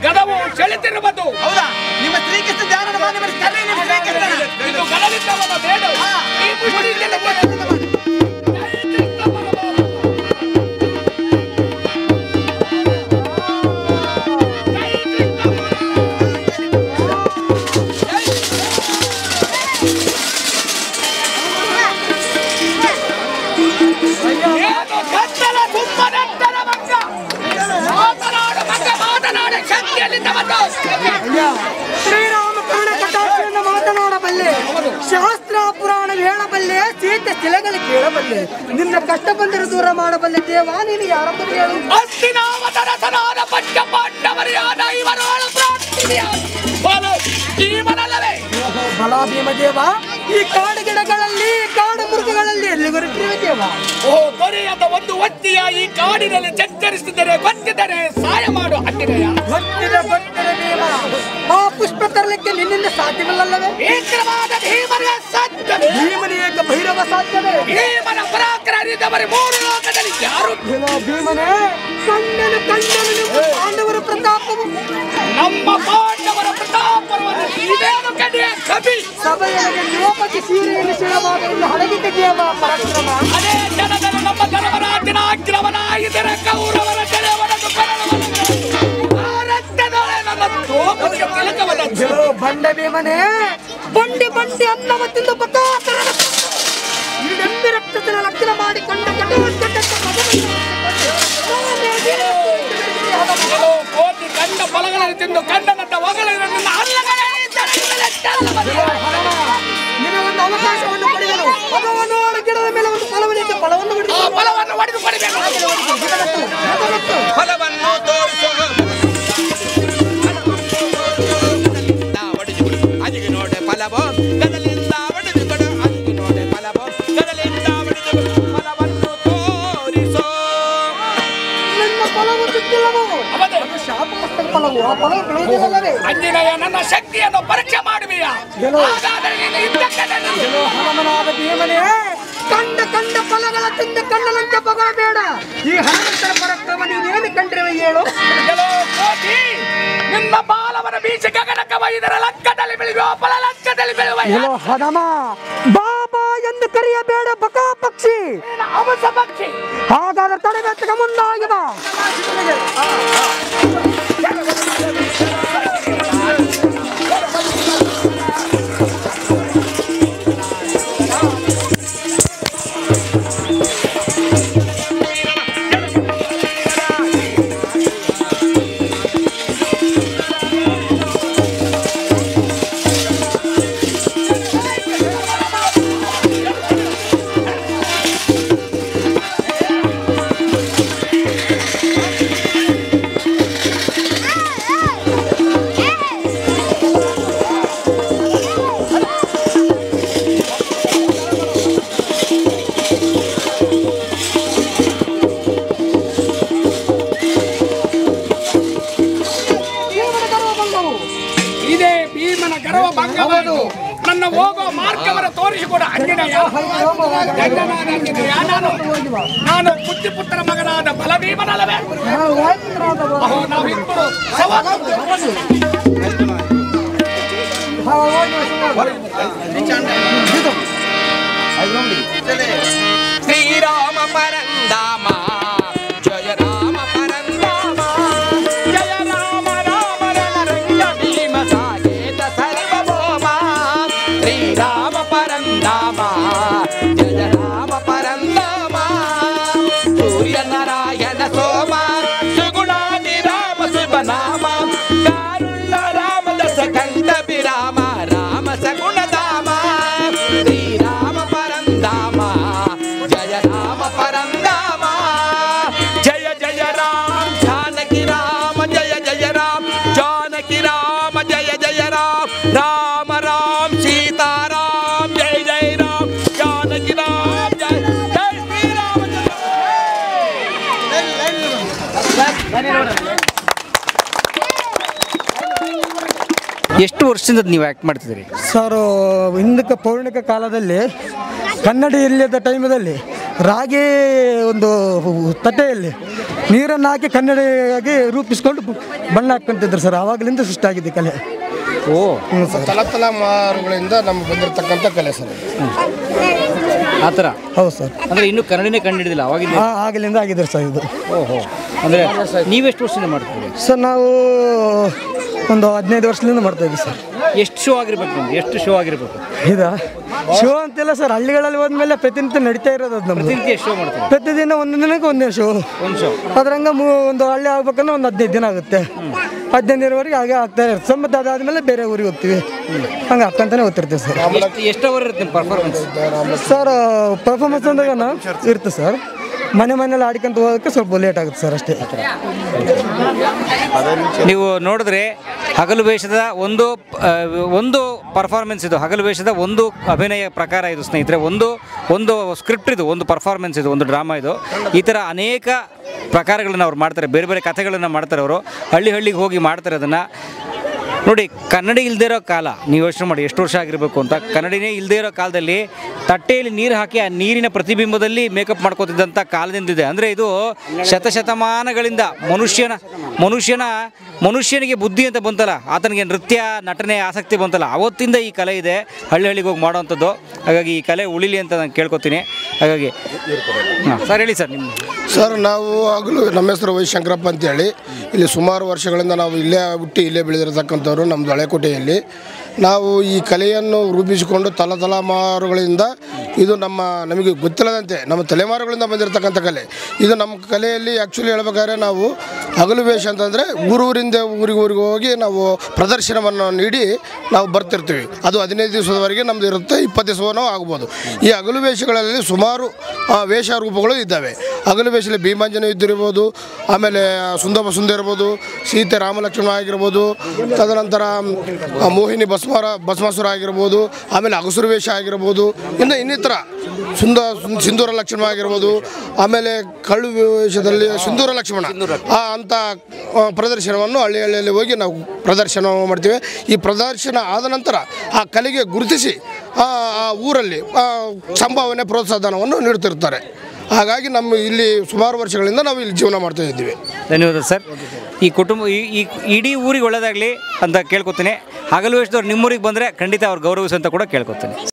ಗದವು ಸೆಳೆತಿರುವುದು. ಹೌದಾ? ನಿಮ್ಮ ಶ್ರೀಕೃಷ್ಣ ಧ್ಯಾನದ ಮಾಡಿ ಇದು ಗದವಿದ್ದವನ ಬೇಡ. ಈ ಪುಷ್ಟಿಯಿಂದ ಶ್ರೀರಾಮ ಕರ್ಣ ಕಟಾಕ್ಷೆಯಿಂದ ಮಾತನಾಡಬಲ್ಲೆ, ಶಾಸ್ತ್ರ ಪುರಾಣ ಹೇಳಬಲ್ಲೆ, ಸೀತೆ ಶಿಲೆಗಳು ಕೇಳಬಲ್ಲೆ, ನಿನ್ನ ಕಷ್ಟ ಬಂದರೆ ದೂರ ಮಾಡಬಲ್ಲೆ ದೇವ. ನೀನು ಯಾರೊಬ್ಬರು ಹೇಳು? ಬಲ ಭೀಮದೇವ, ಈ ಕಾಡು ಗಿಡಗಳಲ್ಲಿ ಕಾಡು ಮೃಗಗಳಲ್ಲಿ ಎಲ್ಲಿವರೆಗಿರುವ ದೇವ? ದೊರೆಯದ ಒಂದು ಒತ್ತಿಯ ಈ ಕಾಡಿನಲ್ಲಿ ಚಚ್ಚರಿಸಿದರೆ ಗೊತ್ತಿದರೆ ಸಹಾಯ ಮಾಡು ಅಂತಿದೆಯ. ಗೊತ್ತಿದೆ ದೇವ. ಆ ಪುಷ್ಪ ತರಲಿಕ್ಕೆ ನಿನ್ನಿಂದ ಸಾಧ್ಯವಿಲ್ಲವೇ? ಏಕವಾದ ಭೀಮನಿಗೆ ಸಾಧ್ಯವೇ? ಭೀಮನಿಗೆ ಭೈರವ ಸಾಧ್ಯವೇ? ಭೀಮನ ಪರಾಕ್ರಮ ಅರಿತವರೆ 3 ಲೋಕದಲ್ಲಿ ಯಾರು? ಭೀಮನೇ, ಕಣ್ಣನು ನಿಮ್ಮ ಪಾಂಡವರ ಪ್ರತಾಪವು, ನಮ್ಮ ಪಾಂಡವರ ಪ್ರತಾಪವನ್ನು ಇದೇನು ಕಡೆಯ ಕವಿ ಸಭೆಯೊಳಗೆ ಲೋಕಕ್ಕೆ ಸೀರೆಯನ್ನು ಶಿರವಾದ ಹಡಗಿದ್ದ ದೇವ ಪರಾಕ್ರಮ. ಅದೇ ಜನದಲ್ಲಿ ನಮ್ಮ ಧರ್ಮರಾಜನ ಅಗ್ರವನಾಗಿದ್ದ ಕೌರವರ ಜಲವನ್ನು ಬಂಡ ಭೀಮನೇ, ಬಂಡಿ ಅನ್ನವ ತಿಂದು ಇದೆಂದು ರಕ್ತದ ಲಕ್ಷಣ ಮಾಡಿಕೊಂಡ ಕೋಟಿ ಕಂಡ ಫಲಗಳನ್ನು ತಿಂದು ಕಂಡನಂತ ಹೊಗಳಿದ ನಿನಗೊಂದು ಅವಕಾಶವನ್ನು ಪಡೆಯಲು ಭಗವನೋಡ ಗಿಡದ ಮೇಲೆ ಒಂದು ಫಲವನ್ನು ಫಲವನ್ನು ಹೊಡೆದು ಪಡಿಬೇಕು. ಫಲವನ್ನು ತೋರಿಸುವ ಅದಿಗೆ ನೋಡೆ ಫಲವೋ ಗದಲಿಂದ ಒಡೆದು ಕೊಡು. ಅದಿಗೆ ನೋಡೆ ಫಲವೋ ಗದಲಿಂದ ಒಡೆದು ಕೊಡು. ಫಲವನ್ನು ತೋರಿಸೋ. ನನ್ನ ಫಲವು ಸಿಕ್ಕಿಲ್ಲವೋ? ಅದು ಶಾಪಗ್ರಸ್ತ ಫಲವು. ಆ ಫಲವು ಬೆಳೆಯುವುದಿಲ್ಲವೇ? ಅಂಜನೇಯ, ನನ್ನ ಶಕ್ತಿಯನ್ನು ಪರೀಕ್ಷೆ ಮಾಡುವೆಯ? ಹಾಗಾದರೆ ನೀನು ಹನುಮನಾದ ಭೀಮನೇ, ಕಂಡ ಫಲಗಳ ತಿಂದ ಕಣ್ಣನಂತೆ ಬಗಬೇಡ. ಈ ಹನುಮಂತರ ಪರಾಕ್ರಮ ನೀನೇನು ಕಂಡ್ರೆ ಹೇಳು? ನಿಮ್ಮ ಬಾಲವನ ಬೀಜ ಗಗನಕ್ಕೆ ಇದರ ಲಂಕದಲ್ಲಿ ಬೆಳೆಯುವ ಫಲ ಲಂಕದಲ್ಲಿ ಬೆಳೆಯುವ ಹನುಮ, ಬಾಬಾ ಎಂದು ಕರೆಯಬೇಡ ಬಕಾ ಪಕ್ಷಿ, ಅವಸ ಪಕ್ಷಿ. ಹಾಗಾದ್ರೆ ತಡೆಬೇತಕ ಮುಂದಾಗಿ ಬಾ. ಕರವ ಭಂಗವಾಯಿತು. ನನ್ನ ಹೋಗೋ ಮಾರ್ಗವನ್ನು ತೋರಿಸಿಕೊಡ ಆಂಜನೇಯ. ನಾನು ಬುದ್ಧಿಪುತ್ರ ಮಗನಾದ ಬಲಭೀಮನಲ್ಲವೇ? ನಾವಿಬ್ಬರು ಶ್ರೀರಾಮ ಪರಂದಾಮ ಜಯ ರಾಮ ಪರಂದಾಮ ಜಯ ರಾಮ ರಾಮ ರಣರಂಗ ಭೀಮ ಸಾಕೇತ ಸರ್ವಭೌಮ ಶ್ರೀರಾಮ ಪರಂದಾಮ ಜಯ ರಾಮ ಪರಂದಾಮ ಸೂರ್ಯ ನಾರಾಯಣ ಸೋಮ ಸುಗುಣಾದಿ ರಾಮ ಶುಭನಾಮ ಕಾರುಣ್ಯ ರಾಮ ದಶ ಕಂಠ ವಿರಾಮ ರಾಮ ಸಗುಣಧಾಮ ಶ್ರೀರಾಮ ಪರಂದಾಮ ಜಯ ರಾಮ ಪರಂದಾಮ ಜಯ ಜಯ ರಾಮ ಜಾನಕಿ ರಾಮ ಜಯ ಜಯ ರಾಮ ಜಾನಕಿ ರಾಮ ಜಯ ಜಯ ರಾಮ ರಾಮ ರಾಮ ಸೀತಾರಾಮ ಜಯ ಜಯ ರಾಮ ಜಾನಕಿ ರಾಮ ಜಯ ಜಯ ಶ್ರೀರಾಮ ಎಷ್ಟು ವರ್ಷದಿಂದ ನೀವು ಆ್ಯಕ್ಟ್ ಮಾಡ್ತಿದ್ದೀರಿ? ಸರ್ ಹಿಂದಕ್ಕೆ ಪೌರಾಣಿಕ ಕಾಲದಲ್ಲಿ ಕನ್ನಡ ಇಲ್ಲದ ಟೈಮಲ್ಲಿ ರಾಗಿ ಒಂದು ತಟ್ಟೆಯಲ್ಲಿ ನೀರನ್ನು ಹಾಕಿ ಕನ್ನಡಿಯಾಗಿ ರೂಪಿಸ್ಕೊಂಡು ಬಣ್ಣ ಹಾಕ್ಕೊಂತಿದ್ರು ಸರ್. ಆವಾಗಲಿಂದ ಸೃಷ್ಟಿಯಾಗಿದೆ ಕಲೆ. ಓ, ತಲೆಮಾರುಗಳಿಂದ ನಮ್ಗೆ ಬಂದಿರತಕ್ಕಂಥ ಕಲೆ ಸರ್. ಆ ಥರ. ಹೌದು ಸರ್. ಅಂದರೆ ಇನ್ನೂ ಕನ್ನಡನೇ ಕಂಡು ಹಿಡಿದಿಲ್ಲ ಅವಾಗಿಂದ? ಆಗಲಿಂದ ಆಗಿದೆ ಸರ್ ಇದು. ಓಹೋ, ಅಂದರೆ ನೀವೆಷ್ಟು ವರ್ಷದಿಂದ ಮಾಡ್ತೀರಿ? ಸರ್ ನಾವು ಒಂದು 15 ವರ್ಷದಿಂದ ಮಾಡ್ತಾ ಇದ್ದೀವಿ ಸರ್. ಎಷ್ಟು ಶೋ ಆಗಿರ್ಬೇಕು ನಿಮ್ಗೆ? ಎಷ್ಟು ಶೋ ಆಗಿರ್ಬೇಕು? ಇದಾ ಶೋ ಅಂತಿಲ್ಲ ಸರ್. ಹಳ್ಳಿಗಳಲ್ಲಿ ಹೋದ್ಮೇಲೆ ಪ್ರತಿನಿತ್ಯ ನಡೀತಾ ಇರೋದು ಅದು ನಮ್ದು. ಪ್ರತಿನಿತ್ಯ ಎಷ್ಟು ಶೋ ಮಾಡ್ತೀವಿ? ಪ್ರತಿದಿನ ಒಂದು ದಿನಕ್ಕೆ ಒಂದೇ ಶೋ. ಒಂದು ಶೋ ಅದ್ರಂಗ ಒಂದು ಹಳ್ಳಿ ಆಗ್ಬೇಕಂದ್ರೆ ಒಂದು 15 ದಿನ ಆಗುತ್ತೆ. 15 ದಿನವರೆಗೆ ಹಾಗೆ ಆಗ್ತಾ ಇರುತ್ತೆ. ಮತ್ತೆ ಅದಾದ್ಮೇಲೆ ಬೇರೆ ಊರಿಗೆ ಹೋಗ್ತೀವಿ. ಹಂಗೆ ಹಾಕಂತಾನೆ ಹೋಗ್ತಿರ್ತೀವಿ ಸರ್. ಎಷ್ಟು ಅವರ್ ಇರುತ್ತೆ ನಿಮ್ಮ ಪರ್ಫಾರ್ಮೆನ್ಸ್? ಸರ್ ಪರ್ಫಾರ್ಮೆನ್ಸ್ ಅಂದಾಗ ಇರುತ್ತೆ ಸರ್. ಮನೇಲಿ ಆಡ್ಕೊಂತ ಹೋಗೋಕ್ಕೆ ಸ್ವಲ್ಪ ಲೇಟ್ ಆಗುತ್ತೆ ಸರ್ ಅಷ್ಟೇ. ನೀವು ನೋಡಿದ್ರೆ ಹಗಲು ವೇಷದ ಒಂದು ಪರ್ಫಾರ್ಮೆನ್ಸ್ ಇದು. ಹಗಲು ವೇಷದ ಒಂದು ಅಭಿನಯ ಪ್ರಕಾರ ಇದು ಸ್ನೇಹಿತರೆ. ಒಂದು ಸ್ಕ್ರಿಪ್ಟ್ ಇದು, ಒಂದು ಪರ್ಫಾರ್ಮೆನ್ಸ್ ಇದು, ಒಂದು ಡ್ರಾಮಾ ಇದು. ಈ ಥರ ಅನೇಕ ಪ್ರಕಾರಗಳನ್ನು ಅವ್ರು ಮಾಡ್ತಾರೆ, ಬೇರೆ ಬೇರೆ ಕಥೆಗಳನ್ನು ಮಾಡ್ತಾರೆ ಅವರು. ಹಳ್ಳಿಗೆ ಹೋಗಿ ಮಾಡ್ತಾರೆ ಅದನ್ನು. ನೋಡಿ, ಕನ್ನಡ ಇಲ್ಲದೇ ಇರೋ ಕಾಲ ನೀವು ಯೋಚನೆ ಮಾಡಿ ಎಷ್ಟು ವರ್ಷ ಆಗಿರಬೇಕು ಅಂತ. ಕನ್ನಡಿನೇ ಇಲ್ಲದೇ ಇರೋ ಕಾಲದಲ್ಲಿ ತಟ್ಟೆಯಲ್ಲಿ ನೀರು ಹಾಕಿ ಆ ನೀರಿನ ಪ್ರತಿಬಿಂಬದಲ್ಲಿ ಮೇಕಪ್ ಮಾಡ್ಕೋತಿದ್ದಂಥ ಕಾಲದಿಂದಿದೆ. ಅಂದರೆ ಇದು ಶತಶತಮಾನಗಳಿಂದ ಮನುಷ್ಯನಿಗೆ ಬುದ್ಧಿ ಅಂತ ಬಂತಲ್ಲ, ಆತನಿಗೆ ನೃತ್ಯ ನಟನೆ ಆಸಕ್ತಿ ಬಂತಲ್ಲ, ಅವತ್ತಿಂದ ಈ ಕಲೆ ಇದೆ ಹಳ್ಳಿಗೆ ಹೋಗಿ ಮಾಡೋವಂಥದ್ದು. ಹಾಗಾಗಿ ಈ ಕಲೆ ಉಳಿಲಿ ಅಂತ ನಾನು ಕೇಳ್ಕೊತೀನಿ. ಹಾಗಾಗಿ ಸರ್ ಹೇಳಿ ಸರ್. ನಿಮ್ಮ ಸರ್ ನಾವು ಆಗಲೂ ನಮ್ಮ ಹೆಸರು ವೈ ಶಂಕರಪ್ಪ ಅಂತೇಳಿ ಇಲ್ಲಿ ಸುಮಾರು ವರ್ಷಗಳಿಂದ ನಾವು ಇಲ್ಲೇ ಹುಟ್ಟಿ ಇಲ್ಲೇ ಬೆಳೆದಿರತಕ್ಕಂಥವ್ರು. ನಮ್ಮದು ಹಳೆಕೋಟೆಯಲ್ಲಿ ನಾವು ಈ ಕಲೆಯನ್ನು ರೂಪಿಸಿಕೊಂಡು ತಲೆಮಾರುಗಳಿಂದ ಇದು ನಮಗೆ ಗೊತ್ತಿಲ್ಲದಂತೆ ನಮ್ಮ ತಲೆಮಾರುಗಳಿಂದ ಬಂದಿರತಕ್ಕಂಥ ಕಲೆ ಇದು. ನಮ್ಮ ಕಲೆಯಲ್ಲಿ ಆ್ಯಕ್ಚುಲಿ ಹೇಳ್ಬೇಕಾದ್ರೆ ನಾವು ಹಗಲು ವೇಷ ಅಂತಂದರೆ ಊರಿಂದ ಊರಿಗೆ ಹೋಗಿ ನಾವು ಪ್ರದರ್ಶನವನ್ನು ನೀಡಿ ನಾವು ಬರ್ತಿರ್ತೀವಿ. ಅದು 15 ದಿವಸದವರೆಗೆ ನಮ್ಮದು ಇರುತ್ತೆ, 20 ದಿವಸವೂ ಆಗ್ಬೋದು. ಈ ಹಗಲು ವೇಷಗಳಲ್ಲಿ ಸುಮಾರು ವೇಷ ರೂಪಗಳು ಇದ್ದಾವೆ. ಹಗಲು ವೇಷದಲ್ಲಿ ಭೀಮಾಂಜನ ಯುದ್ಧ ಇರ್ಬೋದು, ಆಮೇಲೆ ಸುಂದರ ಇರ್ಬೋದು, ಸೀತೆ ರಾಮಲಕ್ಷ್ಮಣ ಆಗಿರ್ಬೋದು, ತದನಂತರ ಮೋಹಿನಿ ಭಸ್ಮಾಸುರ ಆಗಿರ್ಬೋದು, ಆಮೇಲೆ ಅಗಸುರ ವೇಷ ಆಗಿರ್ಬೋದು, ಇನ್ನಿತರ ಸಿಂಧೂರ ಲಕ್ಷ್ಮಣ ಆಗಿರ್ಬೋದು, ಆಮೇಲೆ ಕಳ್ಳು ವೇಷದಲ್ಲಿ ಸಿಂಧೂರ ಲಕ್ಷ್ಮಣ ಅಂಥ ಪ್ರದರ್ಶನವನ್ನು ಹಳ್ಳಿಯಲ್ಲಿ ಹೋಗಿ ನಾವು ಪ್ರದರ್ಶನ ಮಾಡ್ತೀವಿ. ಈ ಪ್ರದರ್ಶನ ಆದ ನಂತರ ಆ ಕಲೆಗೆ ಗುರುತಿಸಿ ಆ ಊರಲ್ಲಿ ಸಂಭಾವನೆ ಪ್ರೋತ್ಸಾಹಧನವನ್ನು ನೀಡ್ತಿರ್ತಾರೆ. ಹಾಗಾಗಿ ನಮ್ಮ ಇಲ್ಲಿ ಸುಮಾರು ವರ್ಷಗಳಿಂದ ನಾವು ಇಲ್ಲಿ ಜೀವನ ಮಾಡ್ತಾ ಇದ್ದೀವಿ. ಧನ್ಯವಾದ ಸರ್. ಈ ಕುಟುಂಬ ಈ ಇಡೀ ಊರಿಗೆ ಒಳ್ಳೆಯದಾಗಲಿ ಅಂತ ಕೇಳ್ಕೊತೀನಿ. ಹಗಲು ವೇಷದವ್ರು ನಿಮ್ಮೂರಿಗೆ ಬಂದರೆ ಖಂಡಿತ ಅವ್ರು ಗೌರವಿಸು ಅಂತ ಕೂಡ ಕೇಳ್ಕೊತೀನಿ.